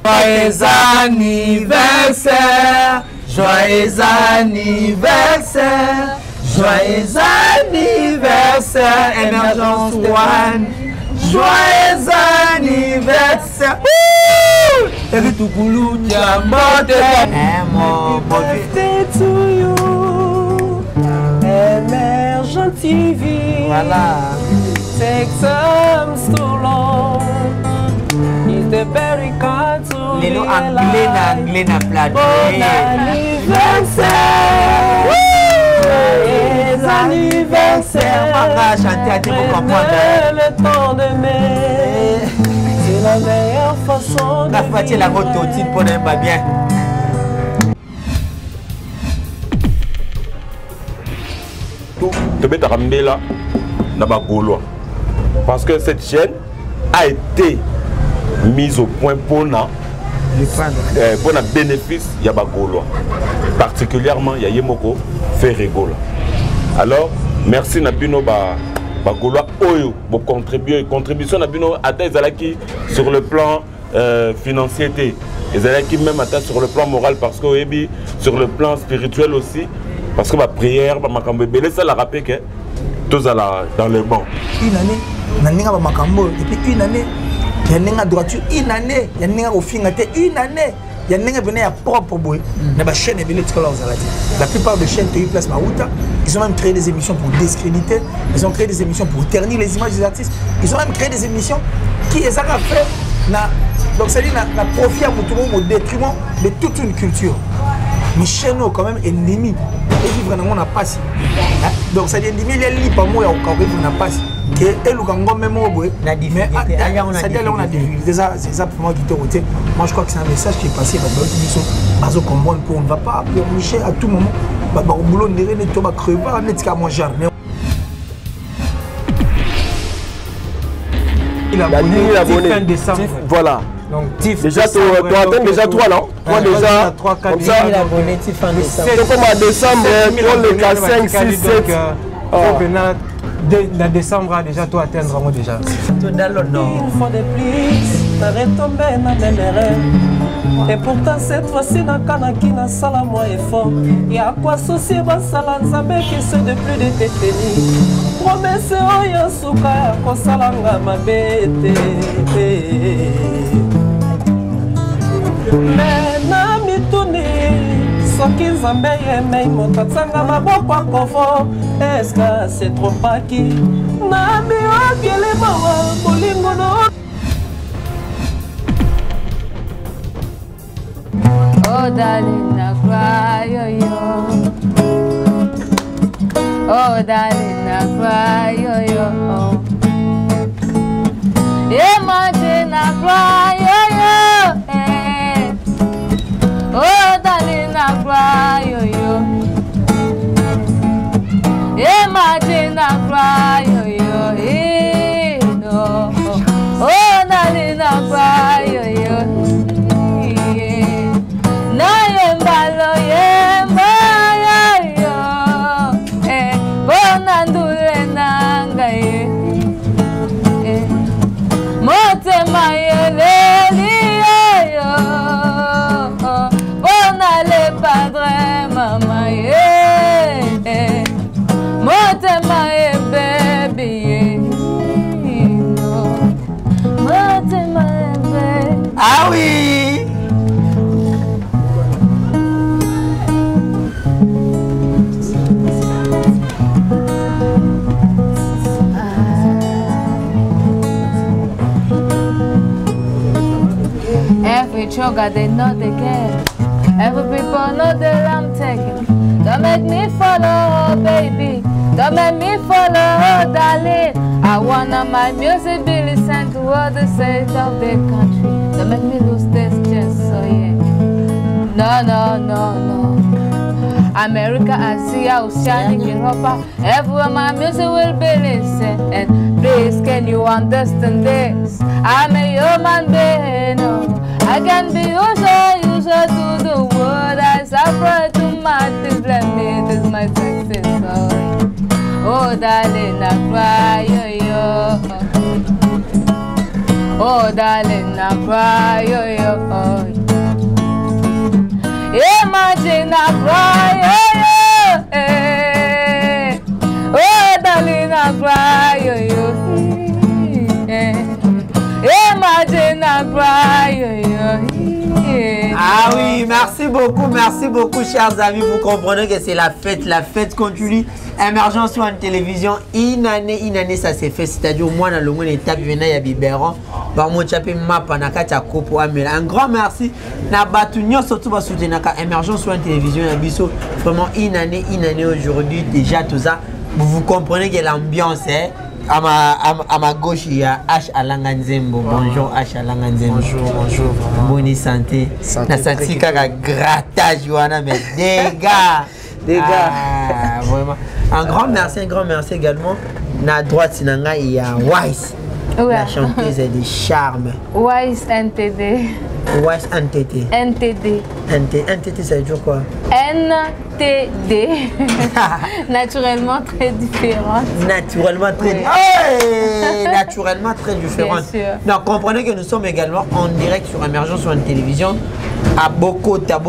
Joyeux anniversaire, joyeux anniversaire, joyeux anniversaire, Émergence One. Joyeux anniversaire. Every tukulu jambote. Mon birthday to you. Émergence TV. Voilà. Take some so long. Is the very kind to Lelo anglais na plate. Bon anniversaire. Joyeux anniversaire. Manga chanter à dire comprendre. Le temps de mai. C'est la meilleure façon de la fatigue la moto tine pour ne pas bien. Tu peux te ramener là dans ma Gaulois. Parce que cette chaîne a été mise au point pour un bénéfice il y a Gaulois. Particulièrement il y a Yemoko Ferregola. Alors merci Nabino Gaulois Oyo pour contribuer. Contribution Nabino atteint Zalaki sur le plan financier. Et Zalaki même atteint sur le plan moral parce que sur le plan spirituel aussi. Parce que ma prière, ma cambe, ça la rappelle que tous dans le banc. Une année, Naninga Makambo, et puis une année, Yaninga droiture, une année, Yaninga au fin une année, Yaninga venait à propre boy. La chaîne est venue de la plupart des chaînes qui place Maouta, ils ont même créé des émissions pour discréditer, ils ont créé des émissions pour ternir les images des artistes, ils ont même créé des émissions qui les ont fait. Donc c'est-à-dire profit à tout le monde au détriment de toute une culture. Mais chez nous, quand même, ennemi. Et vivre dans mon passe. Donc, ça dit ennemi, il y a pas moi, il y a pas. Que elle ou quand même au bout. Ça dit là, on a des ça pour moi qui te roté. Moi, je crois que c'est un message qui est passé. Parce qu'on ne va pas pleurnicher à tout moment. Au boulot, on ne va pas crever, on est qu'à manger. Il a abonné. Voilà. Donc, déjà, tu atteins déjà 3 là. Toi déjà, 3, 4, comme ça. C'est comme en décembre, pour le cas 5, 6, 7. Dans décembre, déjà, toi atteindre moi déjà. Il faut des plis, t'as retombé dans mes rêves. Et pourtant, cette fois-ci, dans Kanaki, dans Sala, moi effort. Et à quoi associer ma Salanzambe qui se de plus de téténie. Promesse, oh, Yasuka, qu'on salanga ma bête. Mais nami tuni soki nzambe yemei moto atsanga maboko akofo eska se trompaki nami obiele mawa bolingo no. Oh darling, I cry, yo yo. Oh darling, I cry, yo yo. Imagine I cry, yo yo. Oh, darling, I cry, yo, yo. Imagine I cry, yo, yo. No. Oh, darling, I cry, yo, yo. Na yembalo, yemba, yo, yo. Bonandule nanga, motema yeleli, yo. Padre, mama, yeah. Motema, yeah, baby, no. Motema, yeah, baby. Ah oui. Every sugar they know they get. Every people know that I'm taking. Don't make me follow, baby. Don't make me follow, darling. I wanna my music be listened to all the sides of the country. Don't make me lose this chance, so yeah. No, no, no, no. America, Asia, Oceanic, Europa. Everywhere my music will be listened. And please, can you understand this? I'm a human being. No. I can be user to the world. I suffer too much. Please let me, this is my success story. Oh darling, I cry, yo, yo. Oh Oh darling, I cry, oh yo. Imagine I cry, oh yo. Oh darling, I cry, oh yo. Imagine I cry, oh yo. Ah oui, merci beaucoup chers amis. Vous comprenez que c'est la fête continue. Émergence sur une télévision, une année ça s'est fait. C'est-à-dire moi dans le monde étape venant ya biberon, ba mo chapé mapa na kati ya kopo amela. Un grand merci na batunyo surtout ba soutenir ka Émergence sur une télévision ya biso. Vraiment une année aujourd'hui déjà tout ça. Vous comprenez que l'ambiance est à ma gauche, il y a H. Alanganzembo. Bonjour H. Alanganzembo. Bonjour. Bonne santé. Na santé kaka grattage wana mais des gars. Vraiment. Un grand merci également. Na droite sinanga il y a Wise. Ouais. La chanteuse est de charme. Wise NTD. Wise NTT. NTD. NTT ça veut dire quoi? NTD. Naturellement très différente. Naturellement très différente. Bien sûr. Donc comprenez que nous sommes également en direct sur Émergence sur une télévision à Bokota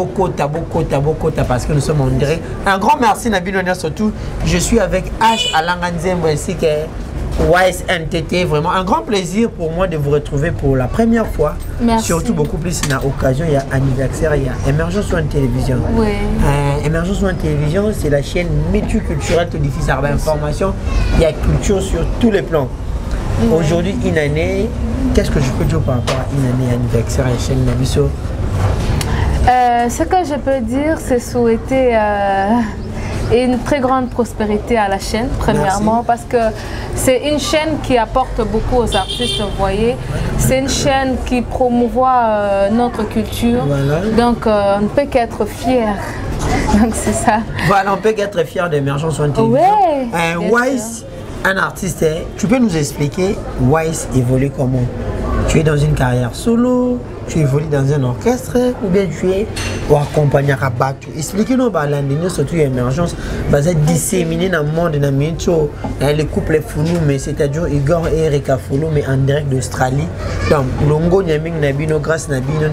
parce que nous sommes en direct. Un grand merci Nabil Honneur surtout. Je suis avec H. Alanganzembo ainsi que Wise NTT. Vraiment un grand plaisir pour moi de vous retrouver pour la première fois. Merci. Surtout beaucoup plus dans l'occasion, il y a anniversaire, il y a Émergence sur une télévision. Oui. Émergence sur une télévision, c'est la chaîne multiculturelle qui diffuse à l'information. Il y a culture sur tous les plans. Oui. Aujourd'hui, une année, qu'est-ce que je peux dire par rapport à une année anniversaire à la chaîne Nabiso? Ce que je peux dire, c'est souhaiter une très grande prospérité à la chaîne, premièrement. Merci. Parce que c'est une chaîne qui apporte beaucoup aux artistes, vous voyez. C'est une chaîne qui promouvoit notre culture. Voilà. Donc, on ne peut qu'être fier. Donc, c'est ça. Voilà, on peut qu'être fier d'Émergence sur une télévision. Oui. Wise, un artiste, tu peux nous expliquer Wise évolue comment? Tu es dans une carrière solo, tu évolues dans un orchestre ou bien tu es au accompagné à Batou. Expliquez-nous l'année surtout Émergence, parce que disséminé dans le monde de la météo, le couple est foulou, mais c'est-à-dire Igor et Erika Foulou, mais en direct d'Australie. Donc, Longo Nyaming Nabino, grâce Nabino,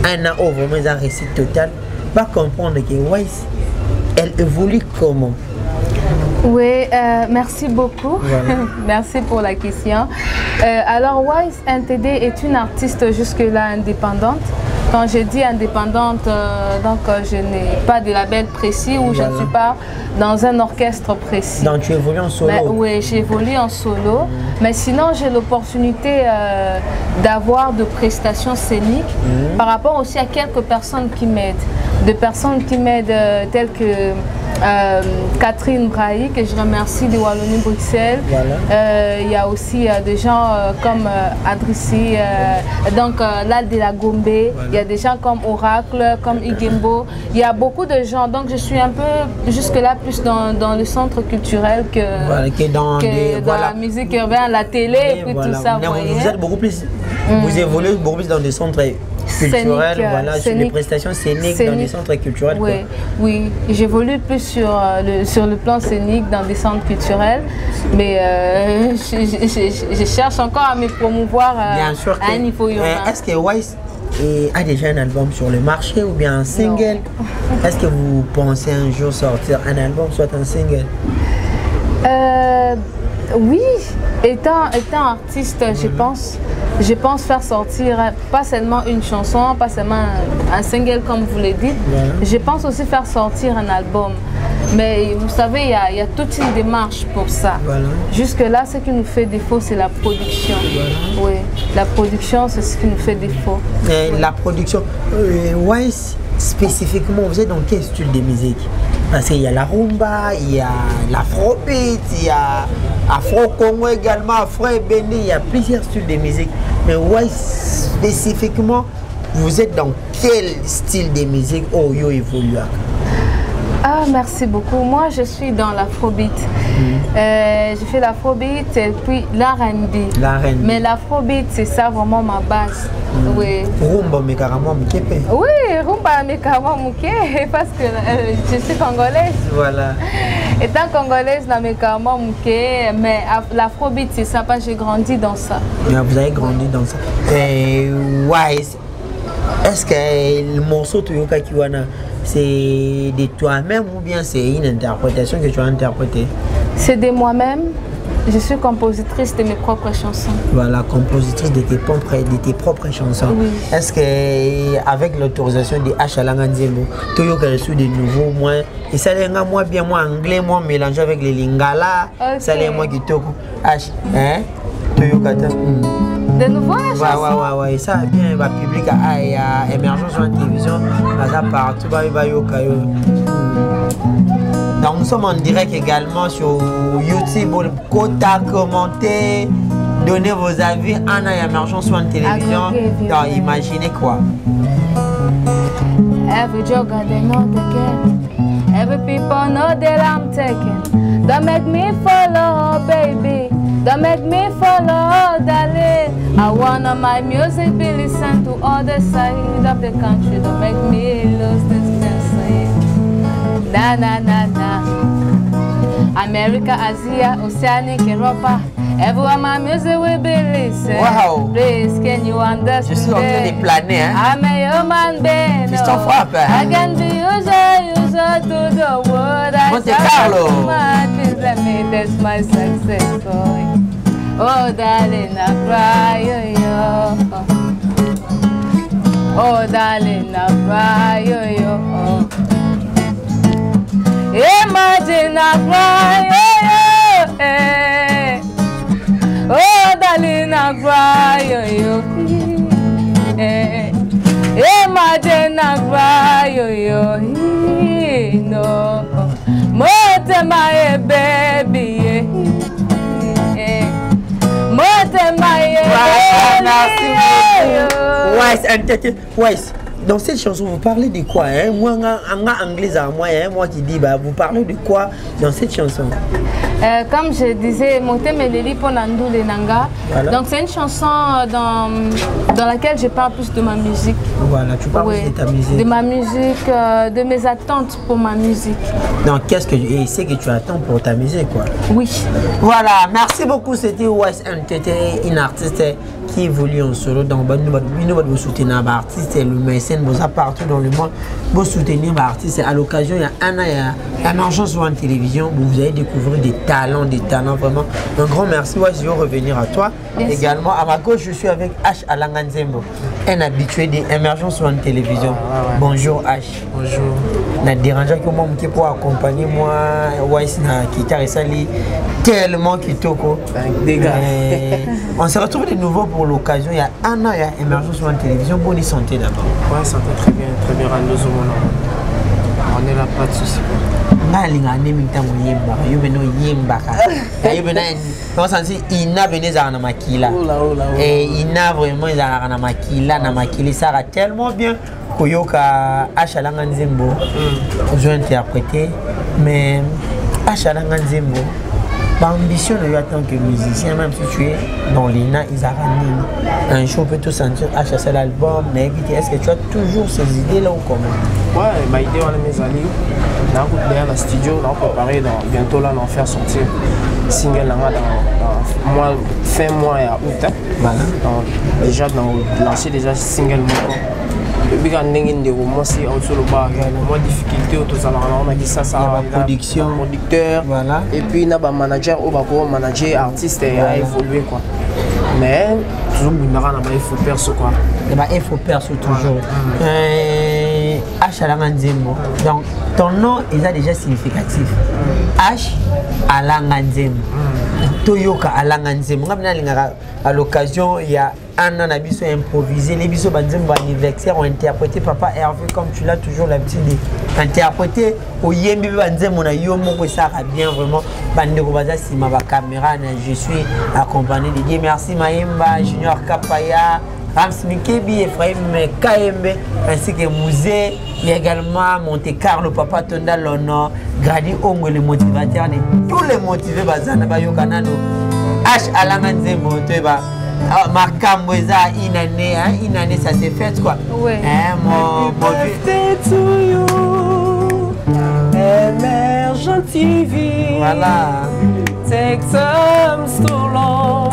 un an vraiment un récit total. Pas comprendre que Wise, elle évolue comment? Oui, merci beaucoup. Voilà. Merci pour la question. Alors, Wise NTD est une artiste jusque-là indépendante. Quand je dis indépendante, donc je n'ai pas de label précis ou voilà. Je ne suis pas dans un orchestre précis. Donc tu évolues en solo? Oui, j'évolue en solo. Mais sinon, j'ai l'opportunité d'avoir de prestations scéniques par rapport aussi à quelques personnes qui m'aident. De personnes qui m'aident telles que Catherine Brahi, que je remercie de Wallonie-Bruxelles. Voilà. Il y a aussi des gens comme Adrissi, donc là de la Gombe. Voilà. Il y a des gens comme Oracle, comme Igembo. Il y a beaucoup de gens. Donc je suis un peu jusque-là plus dans le centre culturel que, voilà, dans la musique urbaine, la télé et puis voilà. Tout ça. Vous êtes beaucoup plus, vous évoluez beaucoup plus dans des centres culturels, voilà, sur les prestations scéniques dans des centres culturels. Oui, oui. J'évolue plus sur le plan scénique dans des centres culturels, mais je cherche encore à me promouvoir à un niveau urbain. Est-ce que Wise a déjà un album sur le marché ou bien un single? Est-ce que vous pensez un jour sortir un album, soit un single? Oui, étant artiste, je pense faire sortir pas seulement une chanson, pas seulement un single comme vous le dites. Voilà. Je pense aussi faire sortir un album. Mais vous savez, il y a toute une démarche pour ça. Voilà. Jusque-là, ce qui nous fait défaut, c'est la production. Voilà. Oui, la production, c'est ce qui nous fait défaut. La production, Wise, spécifiquement, vous êtes dans quel style de musique? Parce qu'il y a la rumba, il y a l'afrobeat, il y a afro-congo également, afro-béni, il y a plusieurs styles de musique. Mais ouais, spécifiquement, vous êtes dans quel style de musique? Oh, yo évolue. Ah, merci beaucoup. Moi, je suis dans l'afrobeat. Je fais l'afrobeat et puis l'R&B. Mais l'afrobeat, c'est ça vraiment ma base. Oui. Rumba, mais carrément, mouké. Oui, rumba, mais carrément, mouké, parce que je suis congolaise. Voilà. Étant congolaise, je suis carrément mouké, mais l'afrobeat, c'est ça, parce que j'ai grandi dans ça. Vous avez grandi dans ça. Ouais. Est-ce que le morceau Toyoka Kiwana, c'est de toi-même ou bien c'est une interprétation que tu as interprétée? C'est de moi-même. Je suis compositrice de mes propres chansons. Voilà, compositrice de tes propres chansons. Oui. Est-ce qu'avec l'autorisation de H. Alanga Nzembo, Toyoka reçu de nouveaux moins, et ça l'est moi bien moi anglais, moi mélangé avec les lingala, ça l'est moi qui toque H, hein? Toyoka. De nouveau la chanson? Ouais, ça bien, va public à émergence sur la télévision, là partout, donc nous sommes en direct également sur YouTube, Kota, commenter, donner vos avis en émergence sur la télévision, donc imaginez quoi. Every joker they know the game, every people know that I'm taking, don't make me follow, baby. Don't make me follow, darling. I wanna my music be listened to all the sides of the country. Don't make me lose this sense. Na na na na. America, Asia, Oceanic, Europa. Everywhere my music will be listened. Wow. Please, can you understand? Je suis en train de planer, hein? I'm a human being. Christophe Frappe. I can be user to the world. Monte Carlo. Please let me test my success story. Oh, darling, I cry, yo. Oh, darling, I cry, yo. Imagine I cry, yo. Oh, darling, I cry, yo. Imagine I cry, yo. No, more my baby. Weiss, dans cette chanson, vous parlez de quoi, hein? Moi, en anglais à moi, hein? Moi qui dis, bah, vous parlez de quoi dans cette chanson? Comme je disais, Montem et Lili Ponandou les Nanga. Voilà. Donc c'est une chanson dans laquelle je parle plus de ma musique. Voilà, tu parles plus de ta musique. De ma musique, de mes attentes pour ma musique. Donc qu'est-ce que tu attends pour ta musique, quoi? Oui. Voilà, merci beaucoup. C'était Weiss NTT, une artiste qui évolue en solo. Donc vous soutenir un artiste, le mécène, vous a partout dans le monde. Vous soutenir un artiste. À l'occasion, il y a un an, il y a émergence sur une télévision où vous allez découvrir des talents vraiment. Un grand merci. Ouais, je vais revenir à toi. Merci. Également, à ma gauche, je suis avec H. Alanga Nzembo, un habitué des émergences sur une télévision. Ouais. Bonjour H. Bonjour. Na dérangeant que moi pour accompagner moi Weiss na qui caresse tellement qui toko. On se retrouve de nouveau pour l'occasion. Il y a un an, il y a émergence sur une télévision. Bonne santé d'abord. Ouais, santé très bien rendu au monde. On est là, pas de soucis. Malinga nemita muyemba yubeno yembaka yubena non sensi ina veneza na makila et ina vraiment za na makila ça va tellement bien koyoka Achalanga Nzembo je vais interpréter mais Achalanga Nzembo l'ambition de lui en tant que musicien, même si tu es dans l'INA, un jour on peut tout sentir acheter l'album, mais est-ce que tu as toujours ces idées-là ou comment? Ouais, ma idée, on a mes amis, on a derrière le studio, on a préparé bientôt là, on va faire sortir single dans fin mois et à août. Voilà. Déjà, lancer déjà single mois. Depuis qu'on a une difficulté la production, producteur, voilà. Et puis il y a un manager ou manager artiste à évoluer quoi. Mais toujours il faut perso quoi. Il faut perso toujours. H. Alanga Nzembo. Donc ton nom il a déjà significatif. H. Alanga Nzembo. Toyoka Alanga Nzembo. À l'occasion il y a un an abisso improvisé, les bisous Banzembo anniversaire ont interprété Papa Hervé comme tu l'as toujours l'habitude d'interpréter au Yembi Banzembo na yomo que ça va bien vraiment Bandeko Baza Sima ba caméra je suis accompagné de Dieu merci Maïmba Junior Kapaya Rams Mikebi, Ephraim KMB, ainsi que Mouzé. Il y a également Monte Carlo, Papa Tonda Lono, Grady Ongo, les motivateurs, tous les motivés, Bazana Bayokanano, H. Alamanze Monteba, Marcamboza, une année, ça s'est fait quoi. Oui. Mon birthday to you, Emergent TV. Voilà. Take some too long.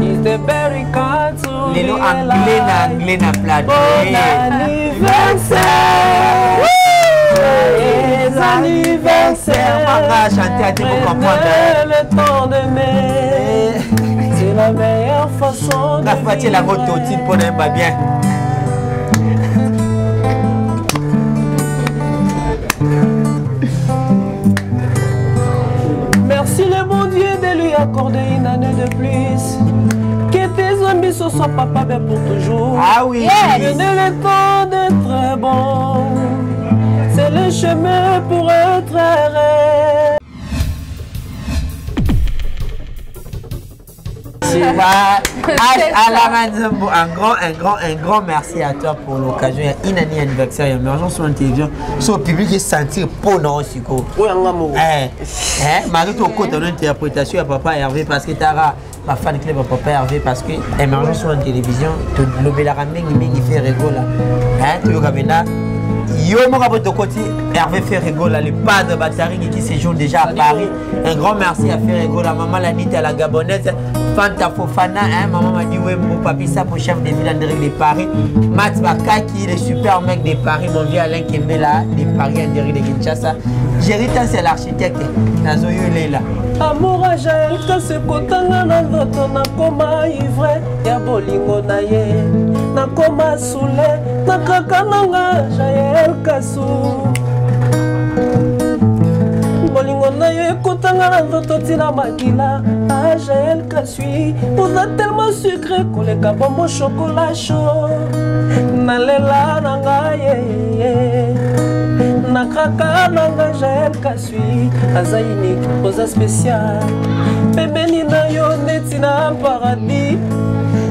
Is the very kind to les noms anglais na plateau. Bon anniversaire. Joyeux anniversaire. Maman chanter à dire pour comprendre. Le temps de mai. C'est la meilleure façon de la voiture la moto tine pour ne pas bien. Merci le bon Dieu de lui accorder une année de plus. Que tes amis ce soit papa bien pour toujours. Ah oui. Venez le temps d'être bon. C'est le chemin pour être heureux. Un grand merci à toi pour l'occasion. Il y a une année anniversaire, émergence sur la télévision. Sur le public qui sentir pour nous aussi. Oui, on a mot. Malgré ton côté d'interprétation à Papa Hervé, parce que tu as ma fan club à Papa Hervé, parce que émergence sur la télévision, tu as fait rigoler. Tu as yo mon côté Hervé Ferregola, le padre de Batari qui séjourne déjà à Paris. Un grand merci à Ferregola, maman Lanita la Gabonaise, Fanta Fofana, maman m'a dit oui mon papi ça pour chef de ville en de Paris. Mats Bakaki, le super mec de Paris, mon vieux Alain Kembela de Paris en de Kinshasa. Jerita c'est l'architecte, Nazoyo Lela. Amour à Jaël, que ce kotanga na ndoto na koma ivre ya bolingo na ye na koma soule na kaka nanga Jaël kasu bolingo na ye kotanga na ndoto tina makila ah Jaël kasui vous êtes tellement sucré koleka bombo chocolat chaud na lela nanga ye nakaka nanga Jaël kasui aza unique oza spécial pembeni na yo neti na paradis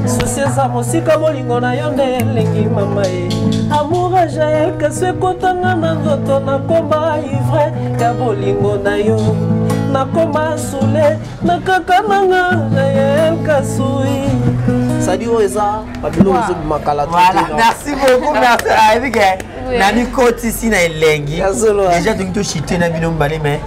susi eza mosika molingo na yo nde elengi mama ye amour a Jaël kasui ekotanga na nzoto nakoma ivre ya bolingo na yo nakoma sule nakaka nanga Jaël kasui sadi oyo eza babilo ozobimakala merci beaucoup merci Nani Koti si na elengi. Déjà donc tu chité na bino mbali mais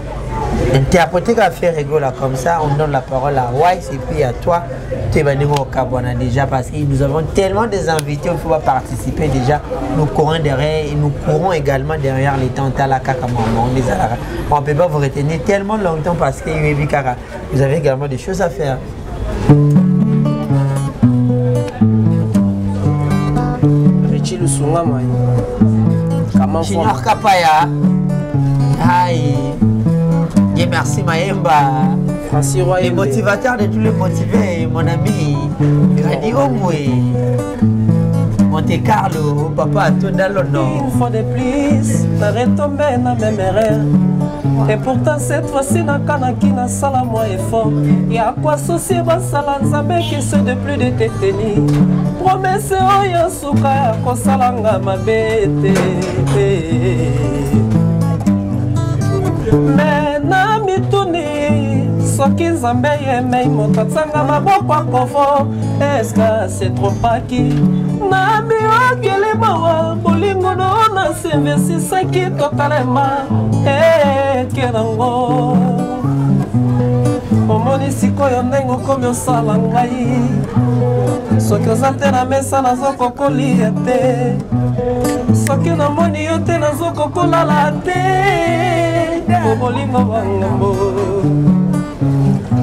interpréter qu'à faire rigoler comme ça, on donne la parole à Wise et puis à toi. Tu es venu au Cabana déjà parce que nous avons tellement des invités, il faut pas participer déjà. Nous courons derrière et nous courons également derrière les temps à la caca on ne peut pas vous retenir tellement longtemps parce que vous avez également des choses à faire. Richie Lusungama. Junior Kapaya. Aïe. Et merci Maemba. Les motivateurs de tous les motivés, mon ami. Grady Omwe. Monte Carlo, Papa Tonda Lono. Une fois de plus, t'as retombé dans mes erreurs. Et pourtant cette fois-ci, na kanaki na sala moi effort. Y'a quoi associer basala nzambe qui se de plus de te tenir. Promesse oyo suka ya kosalanga mabete. Mais na mituni soki nzambe yemei moto atsanga maboko akovo. Est-ce que c'est trop paki? Na miokele mawa bolingo no na sinvesisaki totalema ekerango omoni sikoyo ndenge okomi osala ngai soki oza te na mesa nazokokolia te soki namoni yo te nazokokolala te bolingo bangambo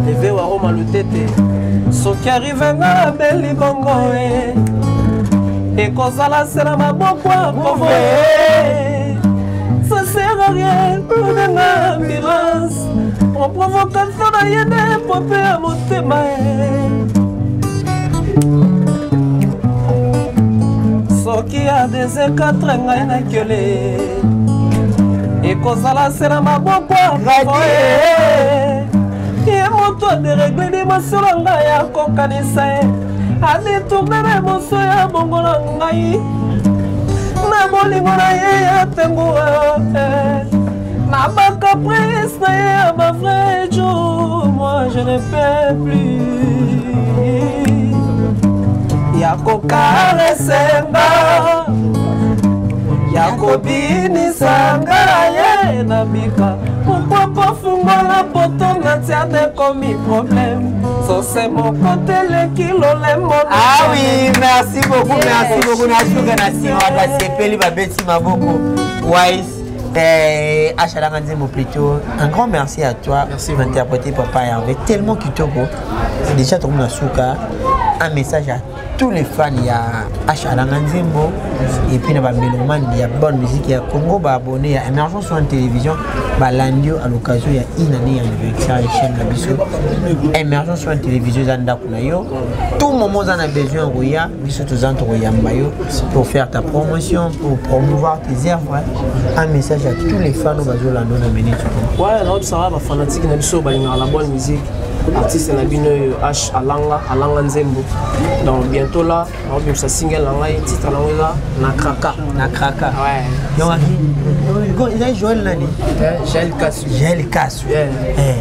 eve wa roma lutete soki arrive nga beli bongo et kozala c'est la maboko akovo ça sert à rien pour une ambulance on provocation na yene popé à motema soki a des quatre ngai na kiole et kozala c'est la maboko akovo ye moto de régler des masolo ngai ya kokanisa adetourne memoso ya bongo na ngai na bolingo na ye ya tengo na bacaprice na ye ya bavrai jour moi je ne peux plus ya kokaresenga ya kobinisa ngai ye na bika pourquoi pas fungola poto na tia de komi problème so c'est mon côté le kilo le mot. Ah oui, merci beaucoup na si on va sepeli babeti maboko Wise Achalanga Nzembo plutôt un grand merci à toi d'interpréter Papa Hervé tellement kitoko déjà tout le monde souka un message à tous les fans il y a Achalanga Nzembo et puis na ba mélomane il y a bonne musique il y a Congo ba abonné à Émergence sur télévision ba landio à l'occasion il y a une année anniversaire et chaîne la biso Émergence sur télévision zanda kuna yo tout moment on a besoin roya biso tous entoya mayo pour faire ta promotion pour promouvoir tes œuvres un message à tous les fans bazo la non amener ouais non ça va ba fanatique na biso ba la bonne musique artiste na bino H Alanga Nzembo donc bientôt là on va ça single là titre là na kraka ouais donc il a Joël nani Joël Kassu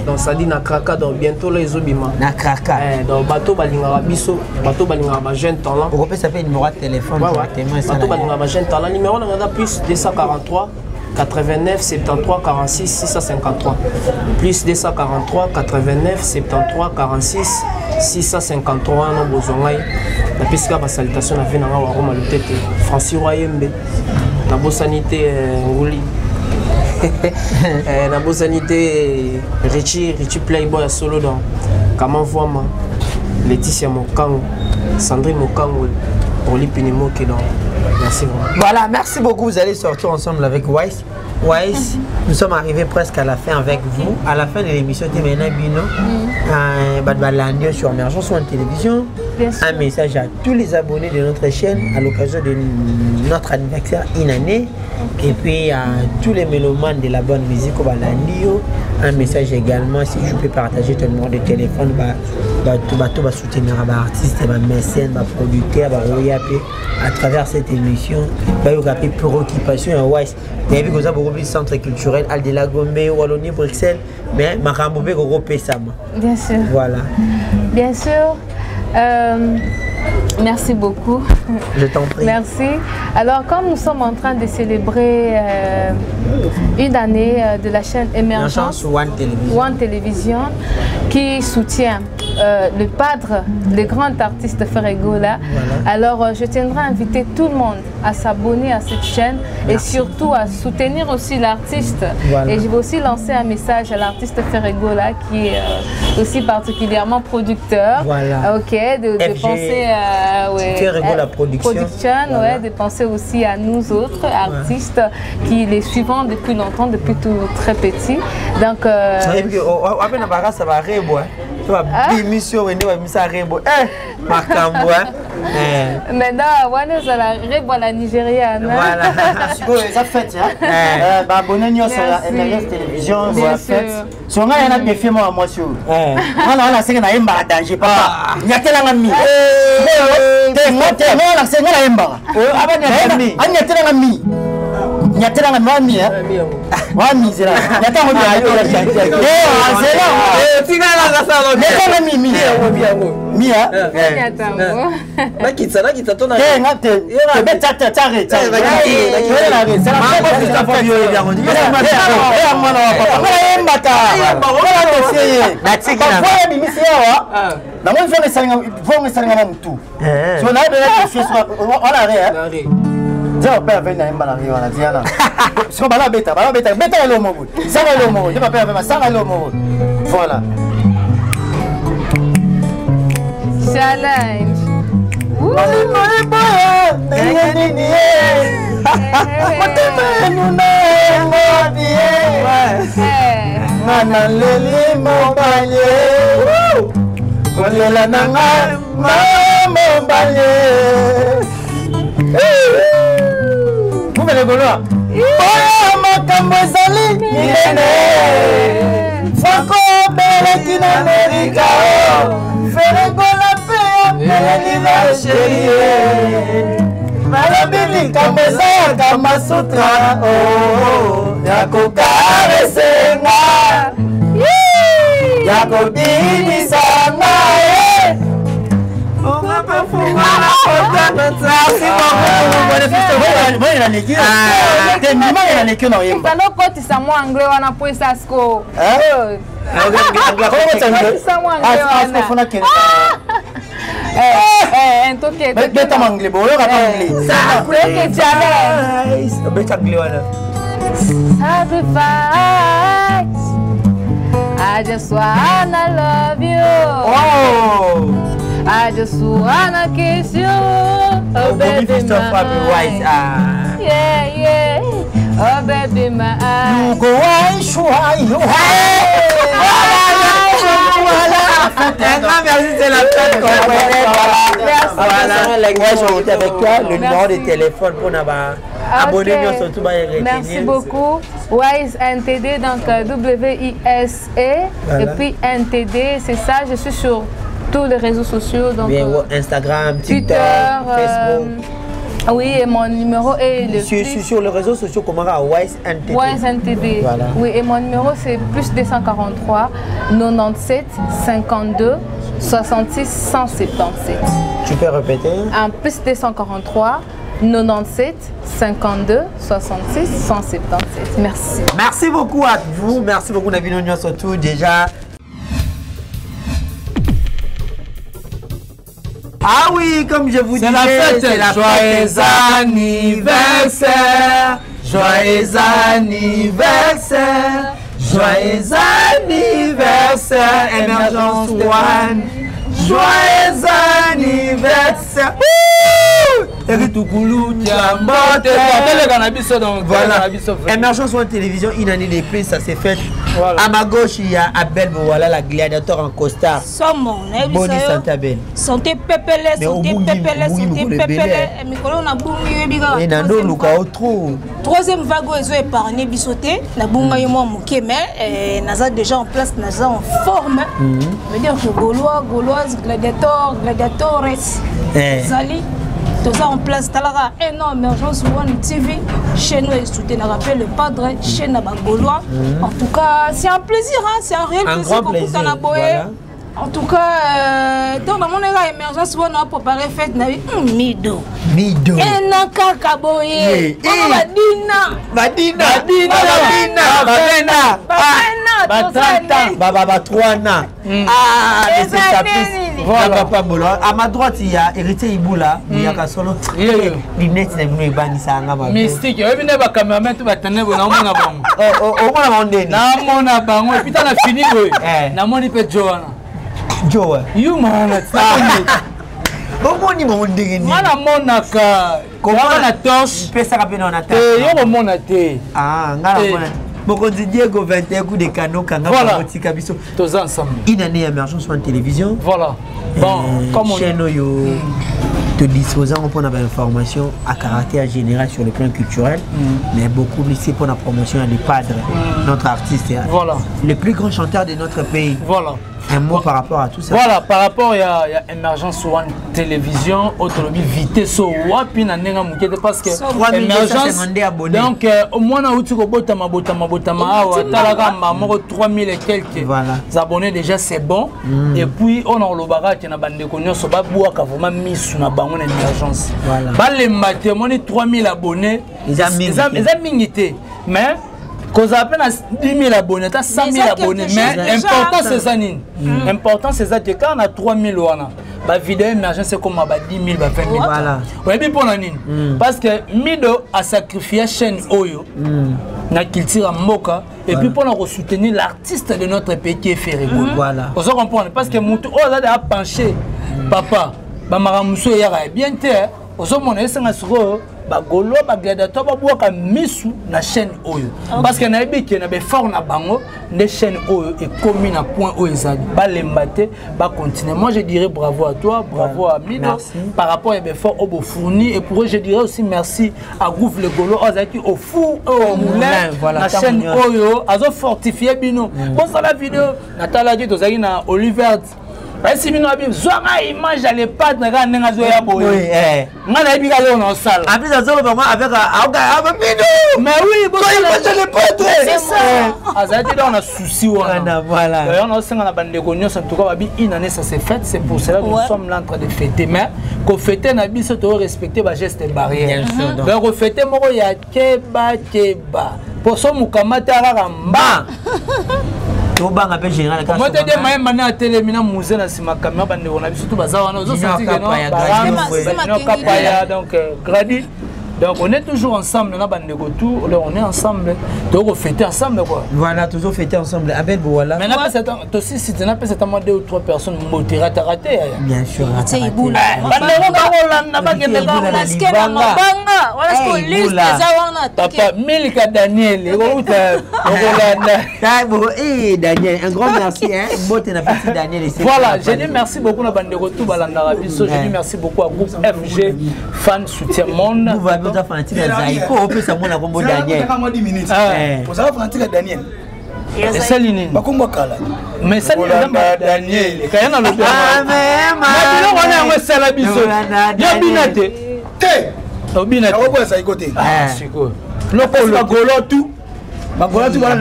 donc ça dit na kraka donc bientôt là ils obima na kraka donc bateau balinga biso bateau balinga ba jeune talent on peut s'appeler numéro de téléphone directement ça bateau balinga ba jeune talent numéro là plus 243 89 73 46 653 plus 243 89 73 46 653 non besoin la piste la salutation la vie na wa Roma le tête Francis Royembe na bosanité nguli na bosanité Richie Playboy à solo dans comment voir moi Laetitia Mokango Sandrine Mokango Oli Pinimo qui dans. Merci beaucoup. Voilà, merci beaucoup. Vous allez sortir ensemble avec Wise. Wise, nous sommes arrivés presque à la fin avec vous. À la fin de l'émission, tu es Bino. Badbalandio sur Émergence sur télévision. Un message à tous les abonnés de notre chaîne à l'occasion de notre anniversaire une année. Et puis à tous les mélomanes de la bonne musique au Balandio. Un message également, si je peux partager ton numéro de téléphone, tout va soutenir les artistes, les mécènes, les producteurs, à travers cette émission. Il y a une préoccupation. Il y a vu beaucoup de centres culturels, Aldela Gombe, Wallonie, Bruxelles, mais Maramboube, Gorope, Sama. Bien sûr. Voilà. Bien sûr. Merci beaucoup. Je t'en prie. Merci. Alors, comme nous sommes en train de célébrer une année de la chaîne Émergence One Television qui soutient le padre, le grand artiste Ferregola. Voilà. Alors, je tiendrai à inviter tout le monde à s'abonner à cette chaîne. Merci. Et surtout à soutenir aussi l'artiste. Voilà. Et je vais aussi lancer un message à l'artiste Ferregola qui est aussi particulièrement producteur. Voilà. Ok, de penser à la production, voilà. De penser aussi à nous autres artistes qui les suivons depuis longtemps, depuis tout très petit. Donc maintenant, on a la rebo la Nigériane. Voilà. Ça fait abonnez-vous sur Émergence télévision, ça fait. Si on a un défi moi sur. On a c'est na emba danger papa. Nyatela ngami. Moi c'est na emba. Nyatela ngami. Nyatela ngami Wami zera. Nyatela ngami. Nyatela ngami. Mia. Nakitsa tona. Ngate. Beta tare. Voilà. Challenge. Franco Belekina America Ferregola pe chérie. Malabili kameza kama sutra yako karesenga yako bini sana Kotisa mwa anglais wana po esasko. Beta mangle bo yo kata anglais. Beta anglais wana. Sacrifice. I just wanna love you. Oh. I just wanna kiss you. Oh baby my. Yeah, yeah. Oh baby my. You go on show you. C'est la fête. Voilà. Je suis avec toi. Le numéro de téléphone pour nous abonner. Merci beaucoup. Wise NTD, donc W-I-S-E. Voilà. Et puis NTD, c'est ça. Je suis sur tous les réseaux sociaux. Donc, Instagram, Twitter, Facebook. Oui, et mon numéro est le sur les réseaux sociaux, comment Wise NTD. Wise NTD. Voilà. Oui, et mon numéro c'est plus 243 97 52 66 177. Tu peux répéter? En plus 243 97 52 66 177. Merci. Merci beaucoup à vous. Merci beaucoup Nabino Nyo surtout déjà. Ah oui, comme je vous disais, c'est la fête. Joyeux anniversaire, joyeux anniversaire, joyeux anniversaire, Emergence One, joyeux anniversaire. Voilà. Emergence One Télévision, une année de plus, ça s'est fait. Voilà. À ma gauche, il y a Abel Bouwala, la gladiateur en costard. Bonne santé Abel. Santé pépélé, santé pépélé, santé pépélé. Et Nando Luka Otro. Troisième vague, ils ont épargné Bissoté. La Bunga et moi, Mouké, mais Naza déjà en place, Naza en forme. Je veux dire que Gaulois, Gauloise, gladiateur, gladiatores, Zali. Tout ça en place, Talara, énorme Emergence One TV, chaîne où soutien, on rappelle le padre, chaîne à Gaulois. En tout cas, c'est un plaisir, hein, c'est un réel plaisir pour tout un aboyer. En tout cas, dans mon Emergence One, on a préparé fête, Mido. Mido. Et Nakaka Boye. Madina. Baba Troana. Ah, c'est ça. Voilà, pas bon. À ma droite, il y a Héritier Iboula. Il y a Kasolo. Lunettes, il y a Mystique. Il y a une caméra, tu vas tenir. On a fini. Joe. You man, Comment on dit Mana monaka. Comment la torche? Pesa rapidement na terre. Yo monate. Ah, ngala mona. Boko Diego 21 coups de canot kanga botika biso. Tous ensemble. Une année Emergence One Télévision. Voilà. Bon, comme on chaîne yo te disposant pour avoir information à caractère général sur le plan culturel, mais beaucoup plus pour la promotion des padres, notre artiste, voilà, le plus grand chanteur de notre pays. Voilà. Un mot par rapport à tout ça. Voilà, par rapport à Emergence One Télévision, autonomie vitesse au wapi na nenga mukete parce que Emergence donc au moins na uti ko botama awa talaga mamoko 3000 et quelques abonnés déjà c'est bon et puis on a le bagage na bande ko nyoso ba buaka vraiment misu na bango na Emergence. Voilà. Ba le maté moni 3000 abonnés, ils ont mingité mais quand on a 10 000 abonnés, 100 000 abonnés, mais important c'est ça. Important c'est ça que quand on a 3 000 wana, la vidéo émergence c'est comme 10 000, 20 000. Voilà. Oui, puis pour parce que Mido a sacrifié la chaîne Oyo, na culture Moka, et puis pour nous soutenir l'artiste de notre pays qui est Ferrego. Voilà. Vous comprenez parce que Moutou a penché, papa, Bamaramuso est bien terre, vous comprenez c'est un Bagolo, Bagladato, Baboaka, Missou, la chaîne Oyo. Parce que na qui na fort na bango, les chaînes Oyo et commune à point Oezad. Balembate, ba continuer. Moi je dirais bravo à toi, bravo à Mido par rapport à l'effort au fourni et pour eux je dirais aussi merci à Gouf le Golo Ozaki au fou au moulin, la chaîne Oyo, azo fortifié bino. Bon ça la vidéo, Natala dit aux na Oliver si bino abi zwanga image à l'épate na ga nenga zo ya boye ngana bi ga le on sala en plus azolo ba avec mais oui bon c'est ça azati on a souci voilà on a senga na bande ko nyonso en tout cas babi une année ça s'est fait c'est pour cela que nous sommes là en train de fêter mais ko fêter na biso to respecter ba gestes barrières donc ko fêter moko ya keba pour ça mukamata ramba to banga pe général ka moi te dis maye mana télé mina musée na sima caméra bande on a biso tout baza wana zo senti que non kapaya donc gradi. Donc on est toujours ensemble, on est ensemble, donc on fête ensemble quoi. Voilà, toujours fêter ensemble. Abel voilà. Mais aussi si tu n'as pas cette deux ou trois personnes raté. Bien sûr. C'est Iboula. Papa Milka Daniel. Daniel, un grand merci Daniel. Voilà, je dis merci beaucoup à Bandego tout je dis merci beaucoup à groupe FG Fan Soutien Monde. Vous avez fanatique Daniel. On peut savoir la combo Daniel. Vous avez fanatique Daniel. Et Saline. Mais ça Daniel. Quand il y a le on a un salabiso. Ya binate. Te. Obinate. On va ça côté. Ah, c'est quoi. Le golo tout. Bagola tu voilà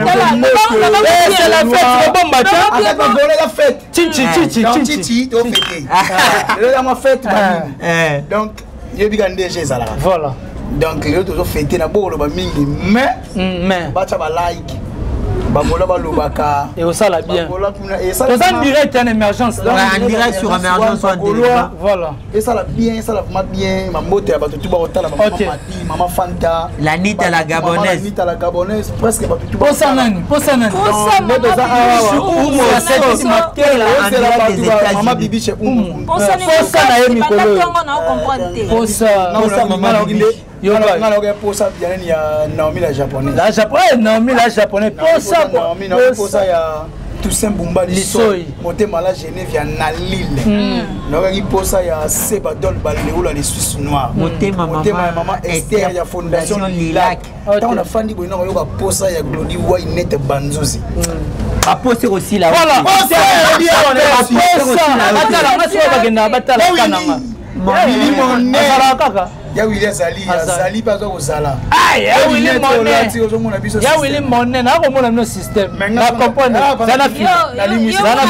c'est la fête bon matin avec Bagola la fête chichi to fêter là ma fête donc je bi gande chez ça là voilà donc les autres fêter na bolo ba mingi mais ba ta ba like Bagola ba lobaka et ça la bien et ça en direct en émergence en direct sur émergence voilà et ça la bien ça la vraiment bien ma moto ya bato tu ba otala maman Fanta la Nita la gabonaise presque bato tu pour ça nani maman bibi chez pour ça na ye mikolo pour ça maman pour ça bien il y a Naomi la japonaise Naomi la japonaise pour ça il y a Toussaint Bumba Lissoy motema la Genève ya na Lille noki pour ça il y a Sebadol Baléoula les Suisses noirs motema maman Esther ya fondation Lilac on a fandi boino yoka pour ça il y a Glody Wainet Banzuzi a posé aussi là voilà ya Willy Azali pas au Zala ya Willy Monet na ko mona no système na comprendre ça na fini la limite voilà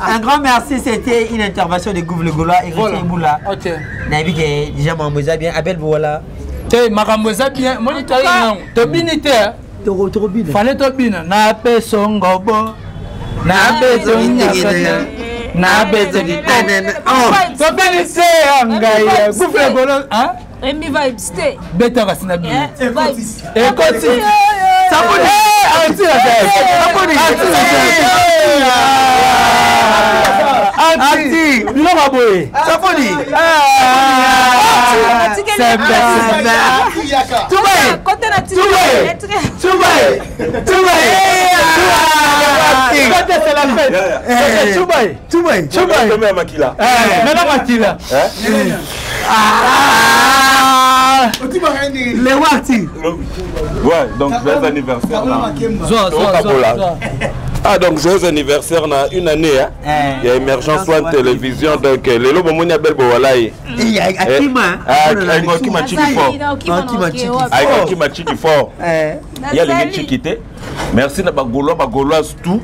un grand merci c'était une intervention de Gouv le Gaulois et Richie Boula OK na bi que déjà mamoza bien Abel voilà te makamboza bien moniteur non to binité to bin fallait to bin na peso ngobo na peso nyaka na bezo di tenen to benise angai gufle bolo hein Emi vibe stay beta kasina bi vibes ekoti sabuni anti anti bilo baboye sabuni c'est la fête. Choubaï. Makila. Maintenant Makila. Les Wati. Ouais, donc joyeux anniversaire. Ah donc joyeux anniversaire na une année il y a émergence One Télévision donc les lobo monia bel bo walai. Il y a Akima. Akima Chiki fort. Il y a les Chikité. Merci na bagolois tout.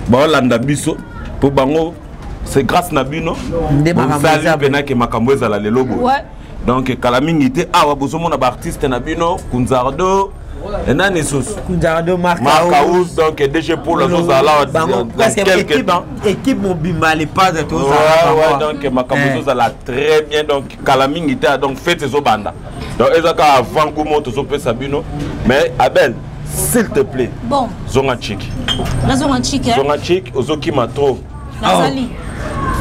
Ba landa biso pour bango c'est grâce na bino. Salut benake makambo ezala le lobo. Donc kalamingité awa bozomo na ba artiste na bino Kunzardo nani sus Kunzardo Marcaus donc DG pour la chose là dans quelques temps équipe mobima les pas de tout ça ouais donc makambo ezala très bien donc kalamingité donc fête zo banda donc ezaka avant comment to sope sabino mais Abel s'il te plaît bon zonga chic zonga chic ozoki matro nazali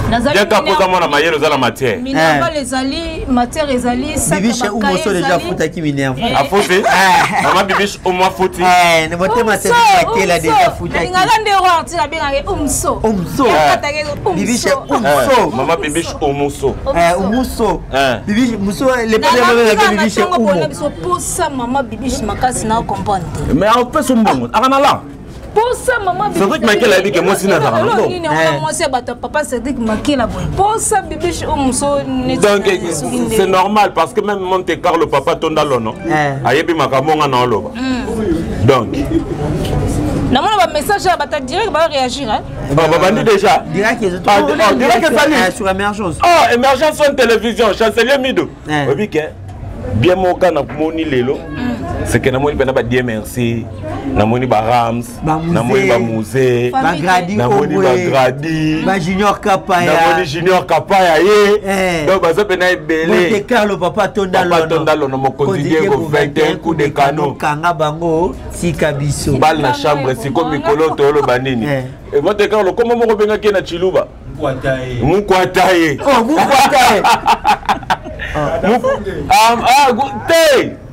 bien qu'à cause de ma yélo la matière minamba les ali matière les ali ça bibi chez Oumoso déjà fouta qui m'énerve a fouté maman bibi au moins fouté ne moté ma c'est qui la déjà fouta qui ngala ndero ti la benga umso bibi chez Umso maman bibi Umuso Umuso bibi Muso les pas de bibi chez Umo pour ça maman bibi makasi na comprendre mais on peut son bon akana là Pour ça, maman. Cédric Makiel a dit que moi, c'est Nazara. Moi, c'est papa Cédric Makiel. Pour ça, bébé, donc, c'est normal parce que même Monte Carlo, papa Tondalo, non? Ayebi Makamonga na oloba. Donc. Non, mon message à Bata direct va réagir. Hein? Bah, déjà. Direct que sur émergence. Oh, émergence sur télévision, chancelier Mido. Oui, que bien mon cas, Moni Lelo. C'est que Namoni Benaba dit merci. Namoni Barams, Namoni Bamouze, Namoni Bagradi, Junior Kapaya, Namoni Junior Kapaya, donc Baza Benay Belé. Monte Carlo, papa Tondalo, mon quotidien, 21 coups de canon. Kanga Bango, Sikabiso. Balle na chambre, c'est comme Mikolo Tolo Banini. Et Monte Carlo, comment on revient qui na Chiluba? Moukwataye. Oh, Moukwataye.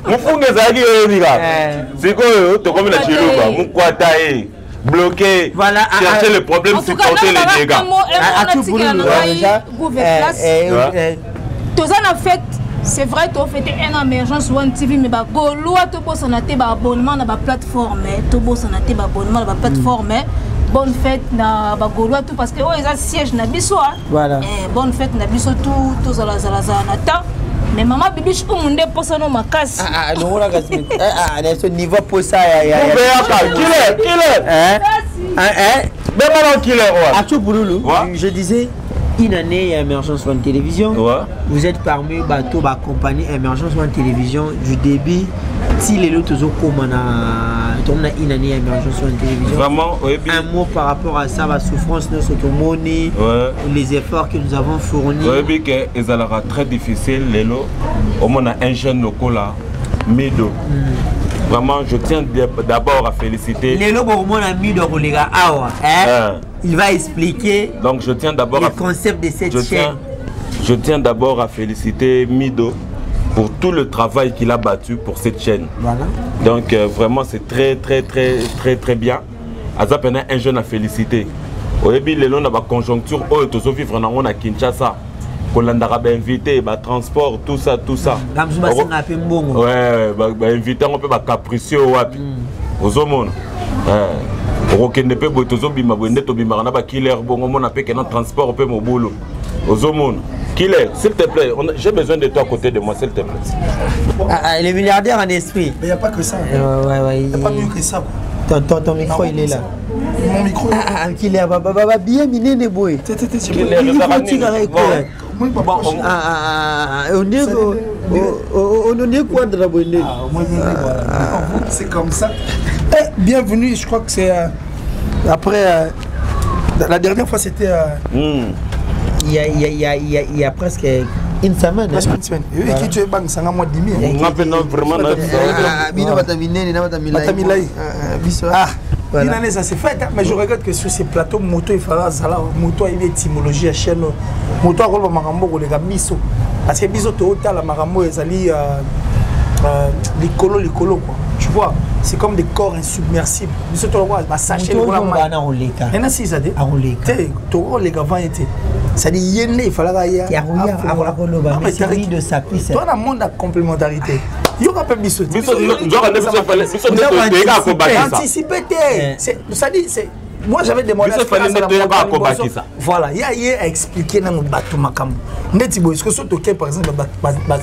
Mufunge zaki yonika. Siko to comme la Chiluba, Moukwataye. Bloqué, voilà, chercher le problème, supporter les dégâts. C'est vrai, tu as fait une émergence One TV, mais Gaulois, tu as fait un abonnement dans la plateforme. Tu as fait un abonnement dans la plateforme. Bonne fête na Gaulois, tout parce que ils ont siège na biso. Voilà. Bonne fête na biso tout zala nata. Mais maman bibiche pour monde pour ça no makas. Non on a gasmi. Ce niveau pour ça ya. Je disais une année Émergence One Télévision. Vous êtes parmi bateau ba compagnie Émergence One Télévision du début si les autres comme on a une année Émergence One Télévision. Vraiment, un mot par rapport à ça, la souffrance de notre monnaie, les efforts que nous avons fournis. Oui, que c'est très difficile. Lélo, on a un jeune local là, Mido. Vraiment, je tiens d'abord à féliciter. Lélo, il va expliquer. Donc, je tiens d'abord le concept de cette chaîne. Je tiens d'abord à féliciter Mido pour tout le travail qu'il a battu pour cette chaîne. Voilà. Donc vraiment c'est très bien. Azapena un jeune à féliciter. Au début les longs conjoncture tous vivre on a Kinshasa. Kolandara ba invité ba transport tout ça. Ouais, ba invité on peut ba capricieux wapi. Ozomona. Okende pe botozo bima bwende to bima na ba killer bongo mona pe que transport pe mobolo. Ozomona. Killer, s'il te plaît, j'ai besoin de toi à côté de moi, s'il te plaît. Il est milliardaire en esprit. Mais il n'y a pas que ça. Il n'y a pas mieux que ça. Ton micro, il est là. Mon micro. Killer, bien miné de boy. On est quoi de la bonne. C'est comme ça. Bienvenue, je crois que c'est après. La dernière fois, c'était. Il y a presque une semaine. Une semaine. Et qui tu es banque, ça a moins de 10 000. On a vraiment. Une année, ça s'est fait, mais je regrette que sur ces plateaux, moto, il fallait moto, il y a une étymologie à chaîne. Moto, il y a marambo, les gars, biso. Parce que biso, tu as la marambo, ils allaient les colos, quoi. Tu vois, c'est comme des corps insubmersibles. Biso, tu vois, bah, sachez, on a si ça dit. Tu vois, les gars, ça dit, il fallait y aller. De sa piste. Toi, dans le monde de complémentarité. Il y aura pas biso. Anticiper. Ça dit, moi j'avais demandé ça. Voilà, il y a expliqué dans le bateau Makambo. Netibo, est-ce que ce token par exemple,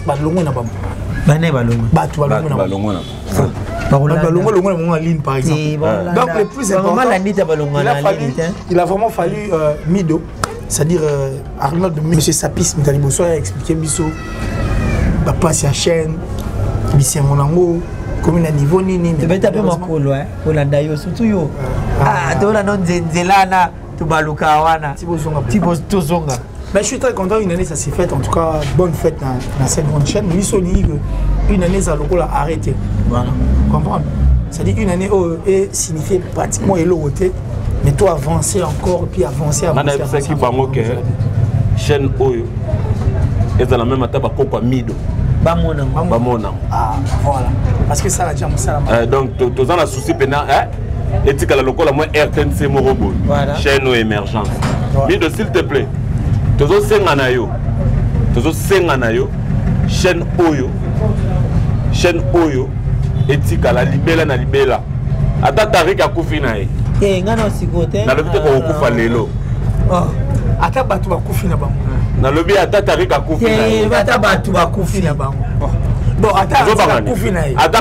balongo na bambo. Bané balongo. Bateau balongo na. Balongo en ligne par exemple. Donc le plus important, il a vraiment fallu Mido, c'est-à-dire Arnaud de Monsieur Sapis, Mitaliboso a expliqué biso. Papa c'est la chaîne. Bissi mon amour, comme un niveau nini. Tu peux taper mon colo, hein? Olanda yo, surtout yo. Tu as non Zelana, tu baluka wana. Tibo tozonga. Mais je suis très content, une année ça s'est fait. En tout cas, bonne fête dans cette grande chaîne. Lui, une année ça l'a arrêté. Voilà. Comprendre. C'est-à-dire une année est signifié pratiquement éloigné. Mais toi avancer encore, puis avancer. C'est qui va moquer. Chaîne Oyo. Et dans la même étape, à Mido. Bamona. Ah, voilà. Parce que ça a déjà ça. Donc, tu as un souci pénal. Et tu as le local, moi, RTNC Morobo. Chaîne émergence. Mido, s'il te plaît. Tu as un chaîne Oyo. Et tu as la libella na libella. Ata tarika kufina. Eh, ngana osikote. Na lobi te ko kufa lelo. Ata batu bakufi na bango. Na lobi ata tarika kufi na. Eh, ata batu bakufi na bango. Bon, ata kufi na. Ata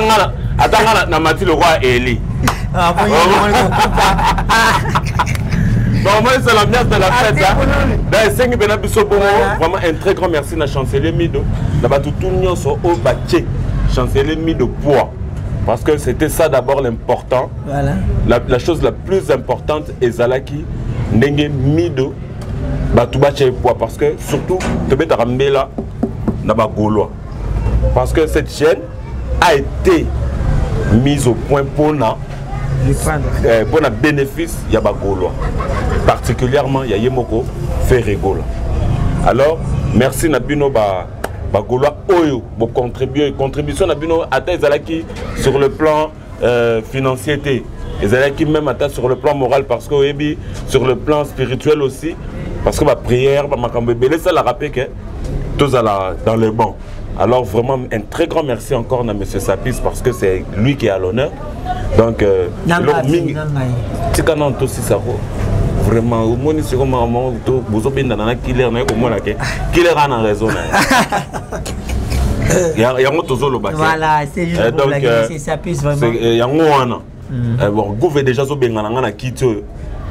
ngana na mati le roi Eli. Ah, bon, bon, moi, c'est l'ambiance de la fête. Vraiment un très grand merci à chancelier Mido. Là-bas, tout le monde au bâti. Chancelier Mido poids. Parce que c'était ça d'abord l'important. Voilà. La chose la plus importante est Zalaki. Nenge Mido. Batouba poids. Parce que surtout, tu peux te ramener là. Là-bas, Gaulois. Parce que cette chaîne a été mise au point pour nous. Pour le bénéfice, il y a Gaulois. Particulièrement, il y a Yemoko fait rigoler. Alors, merci Nabino Gaulois Oyo pour contribuer. Contribution Nabino Ata Ezalaki sur le plan financier. Ezalaki même Ata sur le plan moral parce que sur le plan spirituel aussi. Parce que ma prière, ma cambébélé, ça l'a rappelé que tous dans le banc. Alors vraiment un très grand merci encore à M. Sapis parce que c'est lui qui est à l'honneur. Donc, vraiment, au moins, c'est comme un killer, killer a raison. Il y a un autre le bac. Voilà, c'est juste pour la guerre, c'est Sapis vraiment. Il y a un bon, Gouvé déjà so bengana na kito.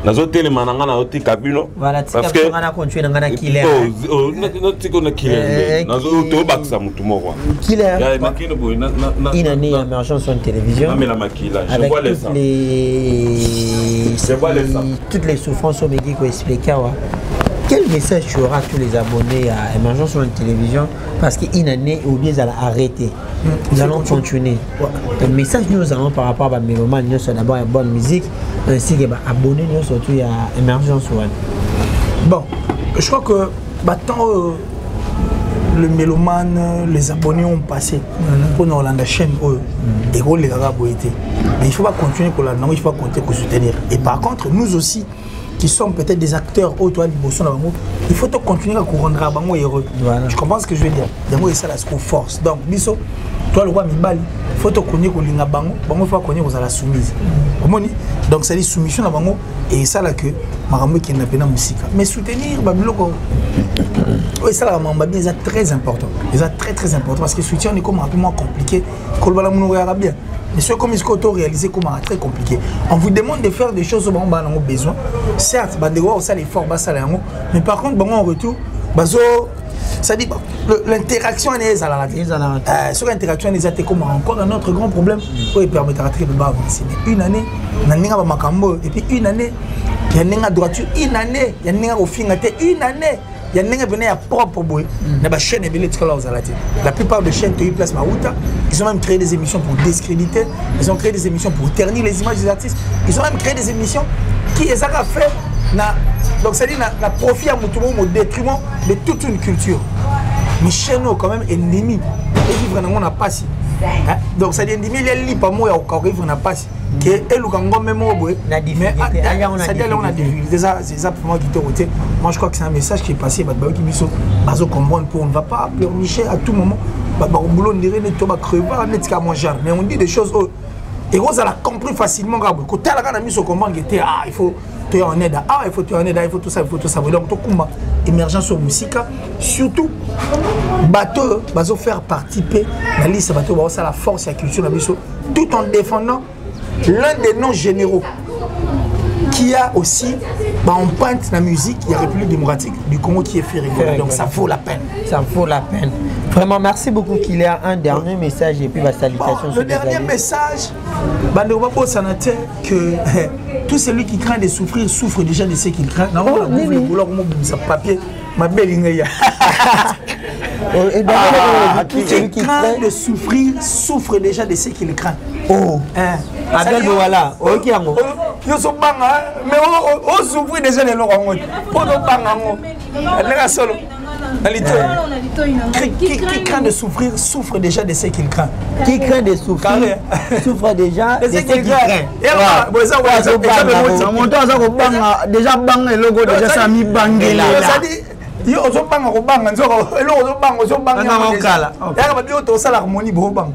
Nazo tele mananga na oti kabino. Voilà, parce que on a continué dans la killer. Oh, non tiko na killer. Nazo to baksa mutu moko. Killer. Il y a une makino boy na une année émergence sur une télévision. Mais la maquilla, je vois toutes les souffrances au Mégui qu'on expliquait. Quel message tu auras à tous les abonnés à Émergence sur une télévision parce qu'une année ou bien elle a arrêté. Nous allons continuer. Le message nous avons par rapport à Méloman, nous sommes d'abord une bonne musique, ainsi que abonnés nous surtout à Émergence One. Bon, je crois que tant le Méloman, les abonnés ont passé pour nous la chaîne et les Arabes été. Mais il ne faut pas continuer pour la non, il faut pas compter pour soutenir. Et par contre, nous aussi, qui sont peut-être des acteurs il faut continuer à rendre Rabango heureux. Tu comprends ce que je veux dire? Il ça la force. Donc, Bisso, toi le roi Mibali, il faut connaître que l'Inga Bango, il faut connaître que la soumise. Donc, c'est la soumission à Bango et ça là que Marambo qui n'a pas de musique. Mais soutenir Babiloko, ça là, c'est très important. C'est très très important parce que soutien est comme un peu moins compliqué que le Balamono arabien. Mais ce comme il faut réaliser comment très compliqué. On vous demande de faire des choses où on a besoin. Certes, ça l'effort, mais par contre, en retour, ça dit l'interaction est à la radio. Sur l'interaction est comme encore un autre grand problème qui permettra de battre. Une année, et puis une année, il y a une droiture, une année, il y a une année. Il y a des gens propre boy. La chaîne est belle. La plupart des chaînes qui placent Maouta, ils ont même créé des émissions pour discréditer, ils ont créé des émissions pour ternir les images des artistes, ils ont même créé des émissions qui les ont fait donc ça dit na profit à au détriment de toute une culture. Mais chez nous quand même ennemi. Et vivre on n'a pas si. Donc ça dit ennemi les pas moi au vivre n'a pas si. Que et le Congo même au bout. Mais ça dit on a des ça pour moi qui te roté. Moi je crois que c'est un message qui est passé qui biso bazo comprendre pour on ne va pas pleurnicher à tout moment. Au boulot on dirait ne to ba crever net qu'à manger. Mais on dit des choses et Rose a compris facilement quand tu as mis au comprendre que il faut tu es en aide, il faut tu en aide, il faut tout ça, il faut tout ça. Donc, tout combat émergence au musique, surtout, bateau, bateau faire participer la liste bateau, ça la force et la culture, tout en défendant l'un des noms généraux qui a aussi en pointe la musique, il y a la République démocratique du Congo qui est fait rigoler. Donc ça vaut la peine. Ça vaut la peine. Vraiment, merci beaucoup qu'il y a un dernier message et puis la salutation. Le dernier message, que tout celui qui craint de souffrir souffre déjà de ce qu'il craint. Non, papier, ma belle tout celui qui craint de souffrir souffre déjà de ce qu'il craint. Oh, Abel voilà. Ok, yo so banga, mais on souffre déjà de l'or en haut. Pour le banga, solo. Qui craint de souffrir souffre déjà de ce qu'il craint. Qui craint de souffrir souffre déjà de ce qu'il craint. Déjà bang et logo déjà ça mi bangé là. Yo ozo banga ko banga nzoko elo ozo banga ngala. Ya ba bio to sala harmonie bo banga.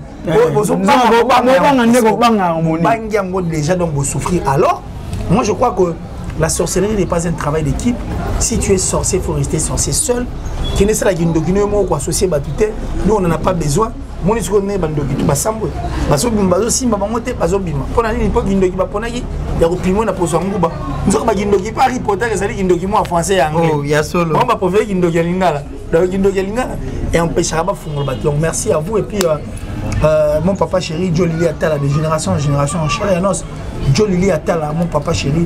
Ozo banga ndeko banga harmonie. Banga ngo déjà donc vous souffrir alors Moi, je crois que la sorcellerie n'est pas un travail d'équipe. Si tu es sorcier, il faut rester sorcier seul. Qui n'est pas la guindogino ou associé batute. Nous, on n'en a pas besoin. Moi, je connais bandokitu basambo. Baso bimbazo simba bangote bazo bima. Pour la ligne, pas guindogi ba ponagi. Ya ko pimo na poso nguba. Nzo ba guindogi pas ripoter que ça dit guindogi moi en français et anglais. Oh, ya solo. On va profiter guindogi lingala. Donc guindogi lingala et on pêchera pas fondre bat. Donc merci à vous et puis mon papa chéri Joe Lili Atala de génération en génération en chair et en os. Joe Lili Atala, mon papa chéri,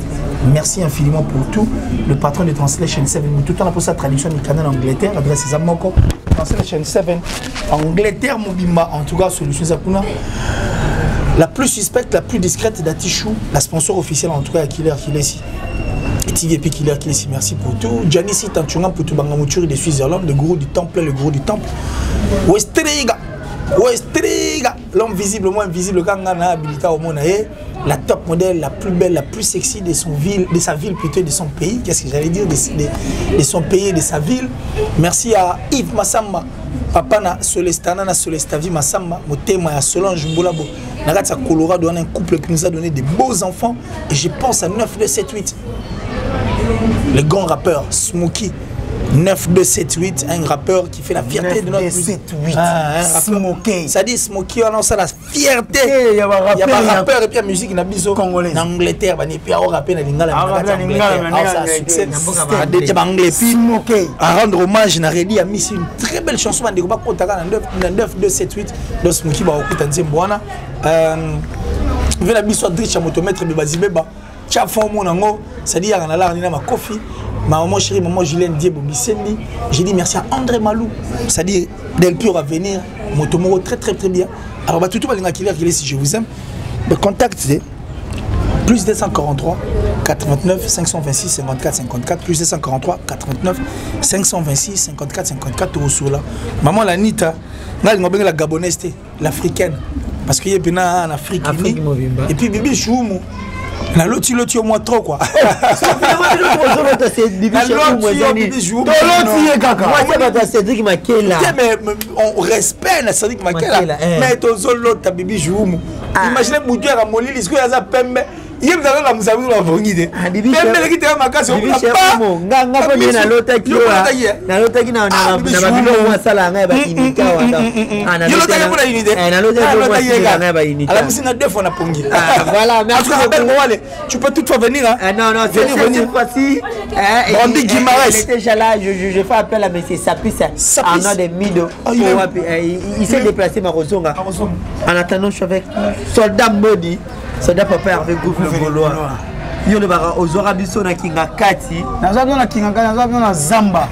merci infiniment pour tout. Le patron de Translation 7, tout le temps pour sa traduction du canal en Angleterre, adresse à Moko. Translation 7, Angleterre, Mobimba, en tout cas, solution Zapuna. La plus suspecte, la plus discrète d'Atichou, la sponsor officielle en tout cas, Killer Kilesi. TVP Killer Kilesi, merci pour tout. Janice Tanchunga pour tout Bangamouture de Suisse-Irlande, le gourou du temple, le gourou du temple. Westriga. Westriga, l'homme visible, le moins invisible, quand on a habilité au monde, la top modèle, la plus belle, la plus sexy de son ville, de sa ville plutôt, de son pays. Qu'est-ce que j'allais dire de son pays et de sa ville. Merci à Yves Massamba, papa na Solestana na Solestavi Massamba, Motema à Solange Mbolabo. Nagatsa Colorado, on a un couple qui nous a donné des beaux enfants et je pense à 9278. Le grand rappeur Smokey. 9278, un rappeur qui fait la fierté de notre musique. Smokey. Ça dit Smokey, on a la fierté. Il y a un rappeur et puis la musique in Abiso congolais. En Angleterre, il y a un rappeur dans l'Ingala. Smokey. À rendre hommage, Naredi a mis une très belle chanson en 9278. Donc Smokey va écouter un Zembouana. Il y a un Abiso Dricha motomètre de Bazibeba. Chafon Monango, ça dit il y a un alarme, il y a un coffee. Ma maman chérie, maman Julien Diebo Bissendi, j'ai dit merci à André Malou, c'est-à-dire Del Pio va venir, Motomoro très très très bien. Alors bah tout le monde qui est si je vous aime, le contact c'est plus 243 89 526 54 54 plus 243 89 526 54 54 au sol là. Maman la Nita, là il m'a bien la gabonaise, l'africaine, parce qu'il y a bien en Afrique et puis Bibi Choumou. La loti au moins trop quoi. On respecte Cédric Makela. Mais tozo lota bibi joumu. Imaginez Boudou à Molili, ce que yaza pembe. Il y a la musabu la vongide. Pembe qui te makasi on pas. Nganga po na lota ki na lota ki na babilo wa sala nga ba inika wa ta. Na lota ki po na unité. Na lota ki nga ba inika. Ala musina deux fois na pongi. Voilà, merci beaucoup. Tu peux toutefois venir hein. Non non, venir voici. On dit Guimarães. Il était déjà là, je fais appel à monsieur Sapis en nom de Mido. Il s'est déplacé ma Rozonga. En attendant je suis avec soldat Modi. Soldat papa Hervé Gouffre le Gaulois. Yo le bara ozora biso na kinga kati. Naza bien na kinga kati, naza bien na Zamba.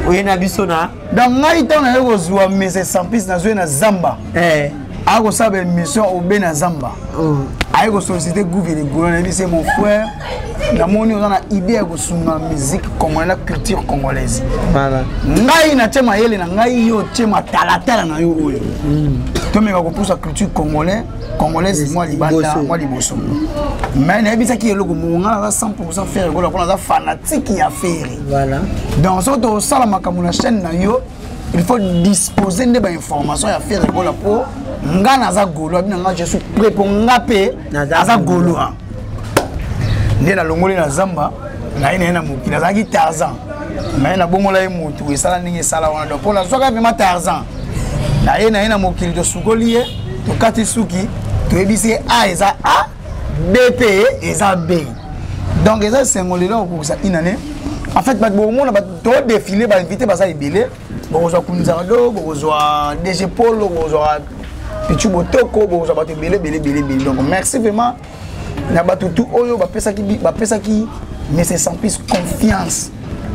Oye na biso na. Dans ngai to na yo zwa mese Sampis na zo na Zamba. Ako sabe mission au ben na Zamba. Aiko solliciter gouvernement Gaulois, c'est mon frère. Na moni on a idée de sunga musique congolaise, la culture congolaise. Voilà. Ngai na tema yele na ngai yo tema talatala na yo oyo. To me ko pour sa culture congolaise moi libata moi liboso. Mais na bisa ki eloko monga na 100% faire ko la za fanatique ya faire. Voilà. Dans autre sala makambo na chaîne na yo, il faut disposer de information ya faire ko la pour nga na za golo bina nga je suis prêt pour ngape na za golo. Né na longoli na Zamba na ina mukila zaki Tarzan mais na bongola ye mutu esala ningi sala wana do pona soka vima Tarzan na ina mukili to sukoli ye to kati suki to ebise a eza a BP eza B donc eza sengoli là pour ça inane en fait ba bongo na ba to défiler ba inviter ba ça ebele bozo kunzado bozo DG Polo bozo Pichu Botoko bozo ba te bele donc merci vraiment. Na batutu oyo bapesa ki mais c'est sans plus confiance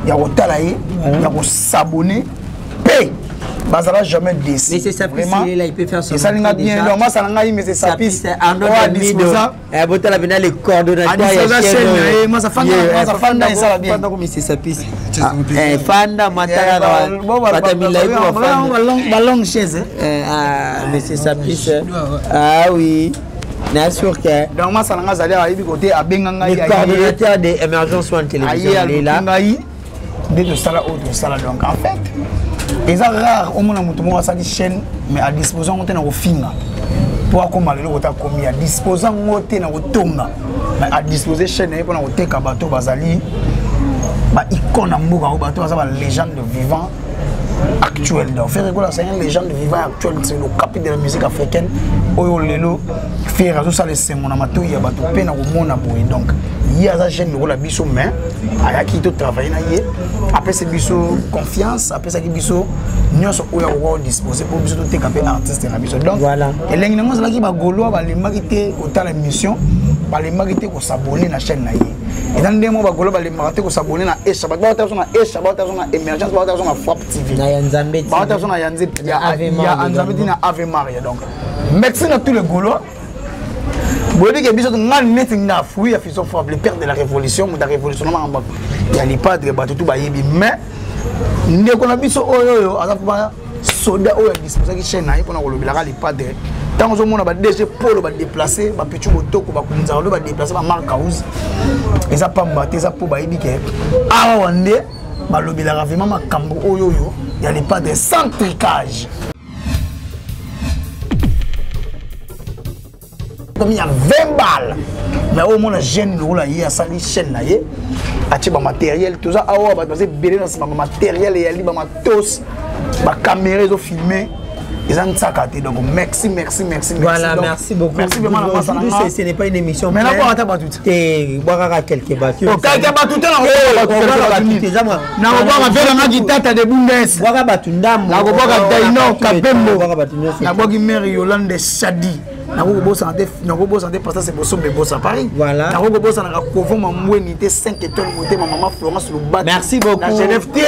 ya kotala ye ya ko s'abonner paye bazala jamais déçu mais c'est ça vraiment là il peut faire son ça linga bien donc moi ça linga mais c'est ça piste en disposant et botala bena les coordonnateurs ya chaîne moi ça fanda ça va bien comme c'est ça piste fanda matara batamila ipo ballon chaise mais c'est ça piste ah oui. Bien sûr que donc moi ça n'a pas allé côté à Benganga le coordonnateur de Émergence One Télévision est là de sala autre sala donc en fait les rare au monde mutumo ça dit chaîne mais à disposition on est au finga pour comme le rota comme ya disposant ngoté na otonga à disposer chaîne pour na oteka bato bazali ba icône mboka o bato bazaba légende vivant actuelle donc faire rigolo c'est une légende vivant actuelle c'est le capitaine de la musique africaine oyo lelo faire tout ça les semona mato ya bato pena ko mona boy donc il y a ça chaîne la biso mais aya qui to travailler na yé après c'est biso confiance après ça qui biso nyonso oyo ko disposer pour biso to teka pe artiste na biso donc voilà et lengi nango ça qui ba golo ba le marité autant la mission ba le marité ko s'abonner na chaîne na yé et dans des mots ba golo ba le marité ko s'abonner na Esha ba ta na Esha ba ta na émergence ba ta na Frappe TV na Yanzambe ba ta na Yanzambe il y a Yanzambe na Ave Maria donc merci à tous les golos. Vous voyez que biso nga net nga fouille à fils le père de la révolution de la révolution il y a les padres ba tout ba yebi mais ndeko na biso oyo azafa soda oyo disposer ki chaîne na pour na kolobela les padres tant on mona ba DG polo ba déplacer ba pichu botoko ba kunza lo ba déplacer ba marque house et ça pas mbaté ça pour ba yebi ke awa wande ba lobela vraiment makambo oyo il y a les padres sans tricage. Comme il y a 20 balles, mais au moins, jeune, il y a sali chaîne, il y a matériel, tout ça. Ah ouais, parce que bien dans matériel, il y a des matos, des caméras filmées. Ils ont ça donc merci. Voilà, donc, merci beaucoup. Merci vraiment. Ce n'est pas une émission. Mais là, on va tout. Et boire quelques battus. Quelques battus, Nago santé parce que c'est bosso mais bossa Paris. Voilà. Nago bossa na ko ma mwenité 5 étoiles monté ma maman Florence le bas. Merci beaucoup. La GNFT.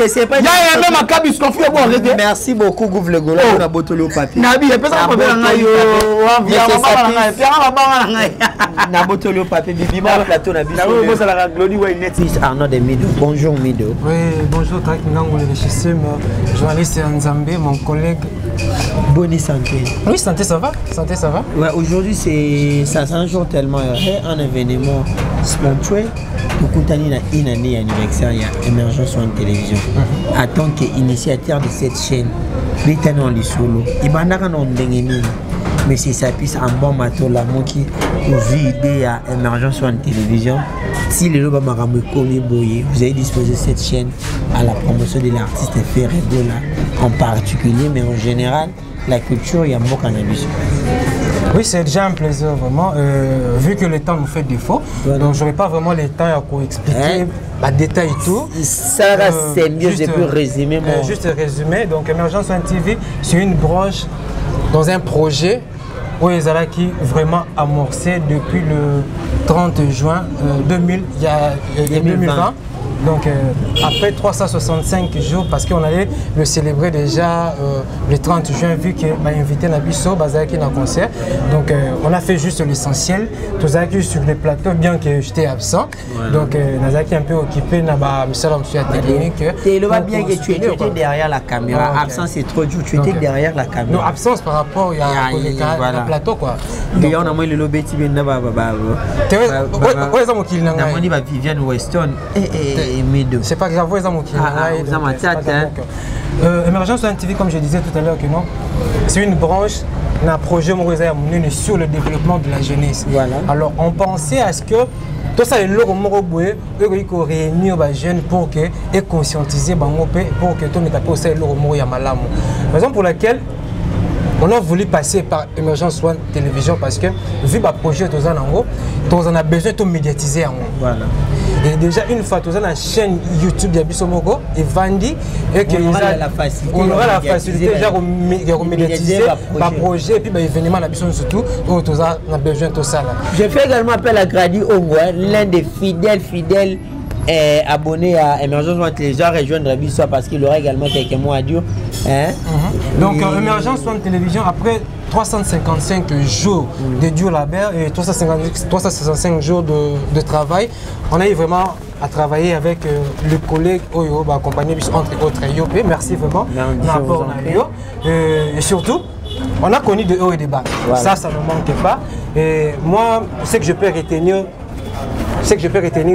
C'est pas. Il y a même un cabis qu'on fait bon arrêter. Merci beaucoup Gouv le Golo na botolo papier. Nabi et personne pas na ngai yo. Na botolo papier bibi ma plateau na biso. Nago bossa la Glody way net. Arnaud de Mido. Bonjour Mido. Oui, bonjour Trak Ngango le regisseur, journaliste Nzambe, mon collègue. Bonne santé. Oui, santé ça va. Santé ça va. Ouais, aujourd'hui c'est un jour tellement un événement spontané. Pour Koutani na une année anniversaire, il y a Émergence One Télévision. En tant qu'initiateur de cette chaîne, Bétano en solo. Il m'a dit mais c'est ça puisse un bon matin la moki ou idée à Émergence One Télévision. Si le loba maramou komi boye, vous avez disposé cette chaîne à la promotion de l'artiste Ferregola en particulier, mais en général la culture, il y a beaucoup cannabis. Oui, c'est déjà un plaisir vraiment, vu que le temps nous fait défaut, voilà. Donc j'aurais pas vraiment le temps à expliquer les détails et tout. Ça c'est mieux, je peux résumer. Juste résumer, donc Émergence One TV, c'est une branche dans un projet où ils ont qui vraiment amorcé depuis le 30 juin 2020. Donc après 365 jours, parce qu'on allait le célébrer déjà le 30 juin, vu qu'il m'a invité à Bisso, Bazaki dans le concert. Donc on a fait juste l'essentiel. Tout ça sur le plateau, bien que j'étais absent. Voilà. Donc Nazaki un peu occupé dans la technique. Et le bien que tu étais derrière la caméra. Okay. Absence c'est trop dur, tu étais derrière la caméra. Non, absence par rapport à le plateau quoi. Et on a moins le lobby qui vient là-bas. Viviane Weston. C'est pas grave, vous Émergence One TV, comme je disais tout à l'heure, que non, c'est une branche d'un projet sur le développement de la jeunesse. Voilà. Alors on pensait à ce que tout ça, le logo réunir les jeunes pour que et conscientiser pour que tout le monde puisse le raison pour laquelle on a voulu passer par Émergence One Télévision parce que vu le projet on a besoin de médiatiser. Voilà. Et déjà une fois tu as la chaîne YouTube de Bissomogo et Vandi et que on aura la facilité de médiatiser le projet et puis l'événement de Bisson surtout où tu as besoin de tout ça. Je fais également appel à Grady Ongo, l'un des fidèles abonné à Émergence One Télévision, rejoindre Bisso parce qu'il aura également quelques mots à dire. Donc Émergence One Télévision, après 355 jours de dur labeur et 365 jours de travail, on a eu vraiment à travailler avec le collègue Oyo, accompagné entre autres Yop. Merci vraiment. Et surtout, on a connu de hauts et des bas. Voilà. Ça ne manque pas. Et moi, ce que je peux retenir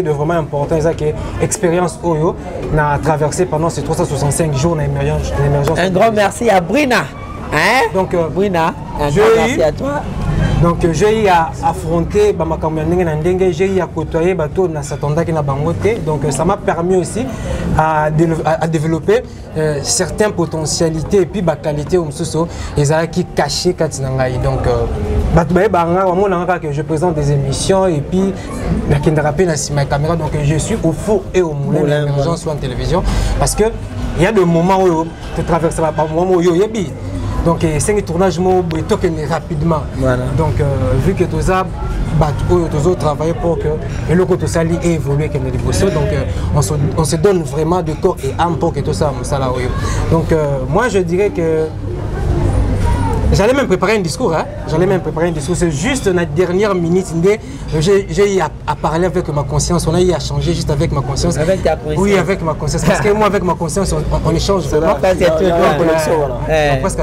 de vraiment important, c'est que l'expérience Oyo n'a traversé pendant ces 365 jours d'émergence. Un grand merci à Brina. Hein? Donc, Brina, merci à toi. Donc j'ai eu à affronter j'ai eu à côtoyer bateau na Satonda qui na bangote. Donc ça m'a permis aussi à développer certaines potentialités et puis ma qualité qui cachées donc que je présente des émissions et puis ma caméra, donc je suis au four et au moulin de l'émergence en télévision parce que il y a des moments où tu traverses par moment où donc c'est un tournage rapidement. Voilà. Donc vu que tous les travaillent pour que le côté sali ait évolué comme donc on se donne vraiment de corps et âme pour que tout ça donc moi je dirais que j'allais même préparer un discours, hein? C'est juste la dernière minute, j'ai eu à parler avec ma conscience, on a eu à changer juste avec ma conscience. Avec ta conscience? Oui, avec ma conscience, parce que moi avec ma conscience, on échange vraiment. Presque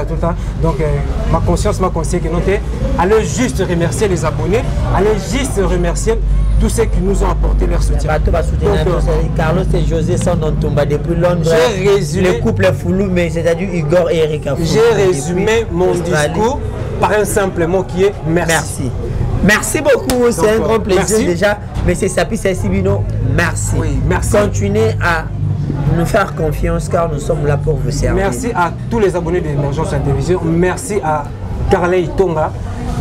tout le temps. Donc ma conscience m'a conseillé que nous allons juste remercier les abonnés, allons juste remercier tous ceux qui nous ont apporté leur soutien. Carlos et José sont dans Tomba depuis Londres. J'ai résumé le couple Foulou, mais c'est-à-dire Igor et Erika Foulou. J'ai résumé mon discours par un simple mot qui est merci. Merci beaucoup, c'est un grand plaisir déjà. Mais c'est Sapi Sibino, merci. Oui, merci. Continuez à nous faire confiance car nous sommes là pour vous servir. Merci à tous les abonnés de l'Émergence à la télévision. Merci à Carley Tonga.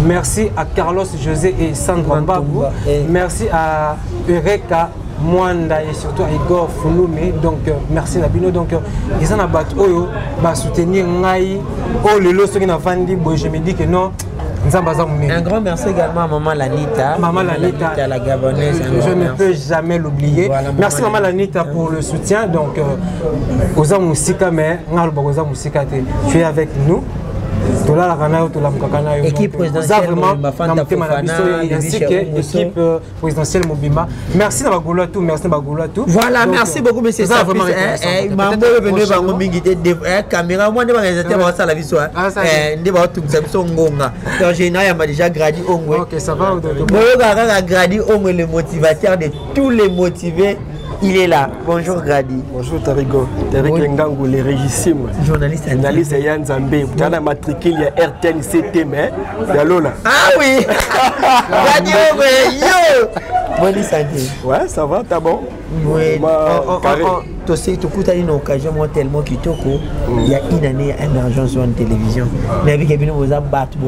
Merci à Carlos, José et Sandra Mbabou. Merci à Eureka Mwanda et surtout à Igor Fouloumé. Donc merci Nabino. Donc ils ont abattu soutenir Ngai. Oh le lot qui n'a pas dit, je me dis que non. Un grand merci également à Maman Lanita. Maman Lanita, la Gabonaise. Je ne peux jamais l'oublier. Voilà, merci Maman Lanita pour le soutien. Donc Oza Moussika, mais tu es avec nous. Équipe présidentielle présidentielle Mobima. Merci à Bagulatou, merci à tout. Voilà, merci beaucoup monsieur Sapi. Mambo est venu à Mingité caméra moi je la vie soir. Donc j'ai déjà gradi Ongwe. OK, ça va. Moi gradi Ongwe le motivateur de tous les motivés. Il est là. Bonjour Grady. Bonjour Tarigo. Tarigo Ngangou, les régissimes. Journaliste Yann Zambé. Tu as la matricule, il y a RTN CT, mais il y a Lola. Ah oui. Grady, yo. Bonne santé. Ouais, ça va, t'as bon? Oui. Tu sais, tu as une occasion tellement qui il y a une année émergence sur la télévision. Mais avec les vous avez battu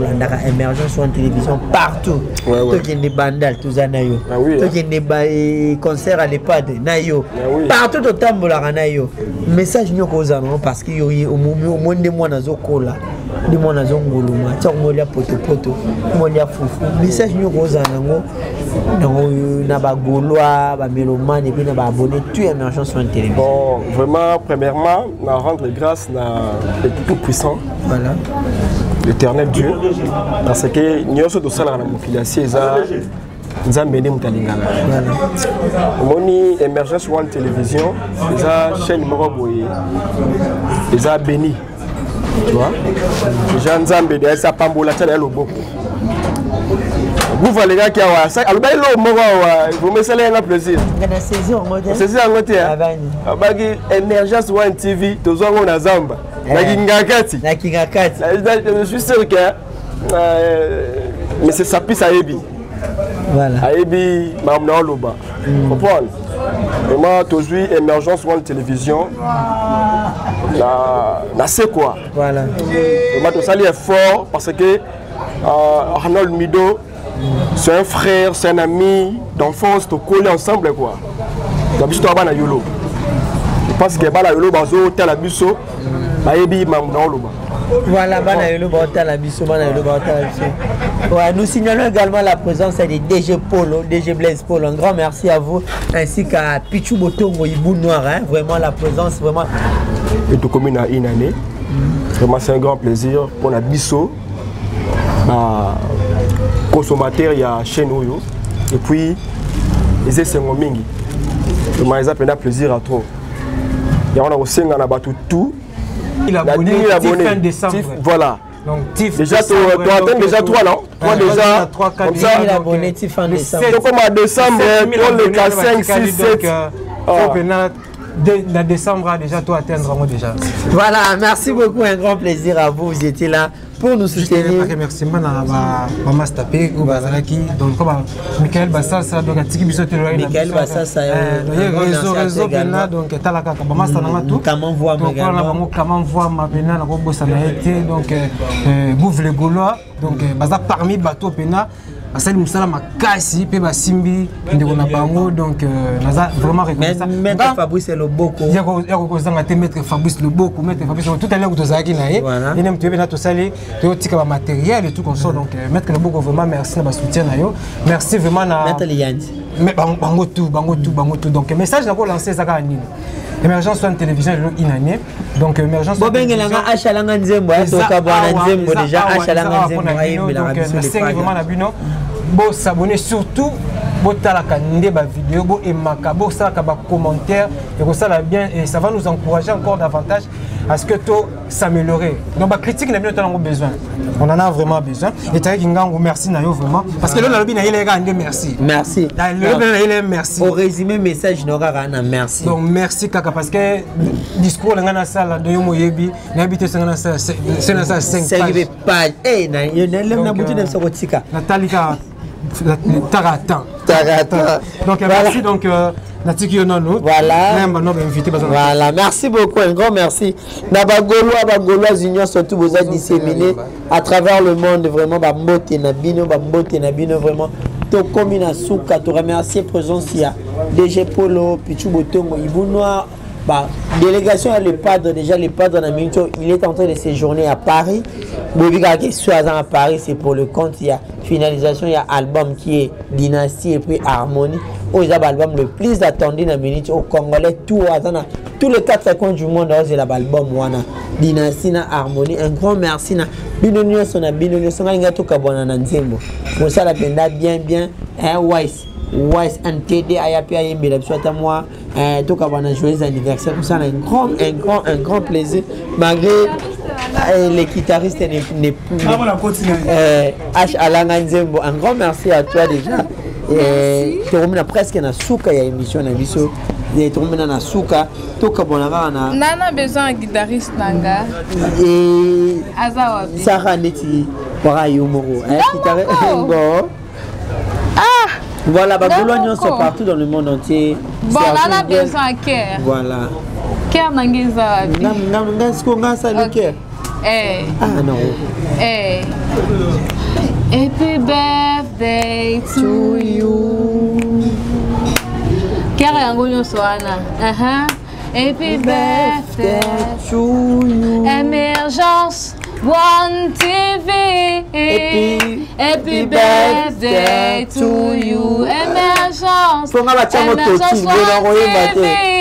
émergence sur la télévision partout. Toi qui des bandales, tout ça nayo. Toi qui des concerts à l'EHPAD, nayo. Partout au tambola nayo. Message nous cause parce qu'il y a au moins des mois dans Zokola. Des mois dans Zongoluma, Tchongolia poto, Molia foufou. Message nous cause na ba Gaulois, ba Méloman et puis na ba abonné tu émergence sur la télévision. Bon, vraiment, premièrement, on rendre grâce à tout-puissant, voilà. L'éternel Dieu, parce que nous sommes tous dans la population, nous avons mené Moutalingala. Moni émergence sur la télévision, les chaîne Moroboye, les a bénis. Tu vois, les gens nous ont bénis, ils ont pambola, ils ont beaucoup. Vous voyez les gars qui ont ça, alors vous me salez un plaisir. C'est ça, on a émergence sur une TV, tous on a Zamba. Je suis sûr que mais c'est ça pisse à Ebi. Voilà. À Ebi, Mamna Loba. Comprendre. Vraiment, toujours émergence sur une télévision. Là, c'est quoi? Voilà. Vraiment, tout ça est fort parce que Arnold Mido. C'est un frère, c'est un ami d'enfance, tout collé ensemble quoi. Je pense que Bala Yolo Bazo, Tel Abisso, Baebi Mamdoloba. Voilà, Bala Yolo Tel Abisso, Bala Yolo Tel Abisso. Nous signalons également la présence des DG Polo, DG Blaise Polo. Un grand merci à vous, ainsi qu'à Pichou Botongo Ibou Noir. Vraiment, la présence, vraiment. Et tout comme une année. Vraiment, c'est un grand plaisir pour la Bisso. Consommateur, il y a chez nous. Et puis, ils essaient de mingi. Ils ont plaisir à trop. Il y a aussi un abattu tout. Il a abonné fin décembre. Voilà. Donc, déjà, tu attends déjà 3 ans. Toi déjà, comme ça, il a abonné fin décembre. Donc, comme à décembre, on le cas 5, 6, 7. de décembre déjà tout atteindre moi déjà. Voilà, merci beaucoup, un grand plaisir à vous. Vous étiez là pour nous soutenir. Merci maman Stapé ou Bazalaki donc comme Michael Bassassa donc atiki biso te Michael Bassassa réseau bena donc talaka maman sananga tout comment voir comment voir ma bena na ko bossa na été donc bouffe le Gaulois donc baza parmi bateau pena asali musala makasi pe basimbi ndeko na bango donc naza vraiment reconnaissant maître Fabrice Loboko yako kozanga te maître Fabrice Loboko maître Fabrice tout à l'heure tozaki na ye ine mtu na tosali to tika ba matériel et tout comme ça donc maître Loboko vraiment merci na ba soutien na yo merci vraiment na maître Lianzi mais bango tout donc message na ko lancer ça ka nini Émergence One Télévision une année donc Émergence One Télévision achalanga nzembo toka bwana nzembo déjà achalanga nzembo ayembela merci vraiment na bino bo s'abonner surtout bo talaka nde ba vidéo bo emaka bo salaka ba commentaire et que ça va bien et ça va nous encourager encore davantage à ce que tout s'améliorer donc ba critique na bino talanga besoin on en a vraiment besoin et tayi ngango merci na yo vraiment parce que le lobby na ile ga nde merci le lobby na ile merci au résumé message n'aura na merci donc merci kaka parce que discours na na sala de yo moyebi na habité na sala c'est na sala 5 pages eh na yo na butu na sokotika Natalika Taratan. Donc merci donc voilà, merci beaucoup, un grand merci. Bagolois union surtout vous a disséminé à travers le monde vraiment bambote na bino vraiment. To komina suka to remercier présence ya DG Polo Pichu Botongo Ibunoa délégation à le padre déjà le padre il est en train de séjourner à Paris. Bobika qui soit à Paris c'est pour le compte il y a finalisation il y a album qui est Dynastie et puis Harmonie. Aux albums le plus attendu dans minute au Congolais tous les 4 comptes du monde c'est l'album wana Dynastie na Harmonie. Un grand merci na binonyo sona nga to kabona na nzembo. Pour ça la benda bien Wise NTD ayapi ayembela soit à moi to kabona joyeux anniversaire pour ça un grand plaisir malgré les guitaristes n'est plus H Alanga Nzembo. Un grand merci à toi déjà. Tu as presque na souka ya émission na biso. Tu as na souka to kabona na nana besoin de guitariste nanga et azawabi Sarah Neti para yomoro guitariste bon voilà, Bagolois sont partout dans le monde entier. Bon, on a besoin de cœur. Voilà. Cœur n'angiza. Est-ce qu'on a ça le cœur? Ah non. Happy birthday to you. Cœur n'angonyo soana. Happy birthday to you. Émergence One TV. Happy birthday to you. Émergence One TV.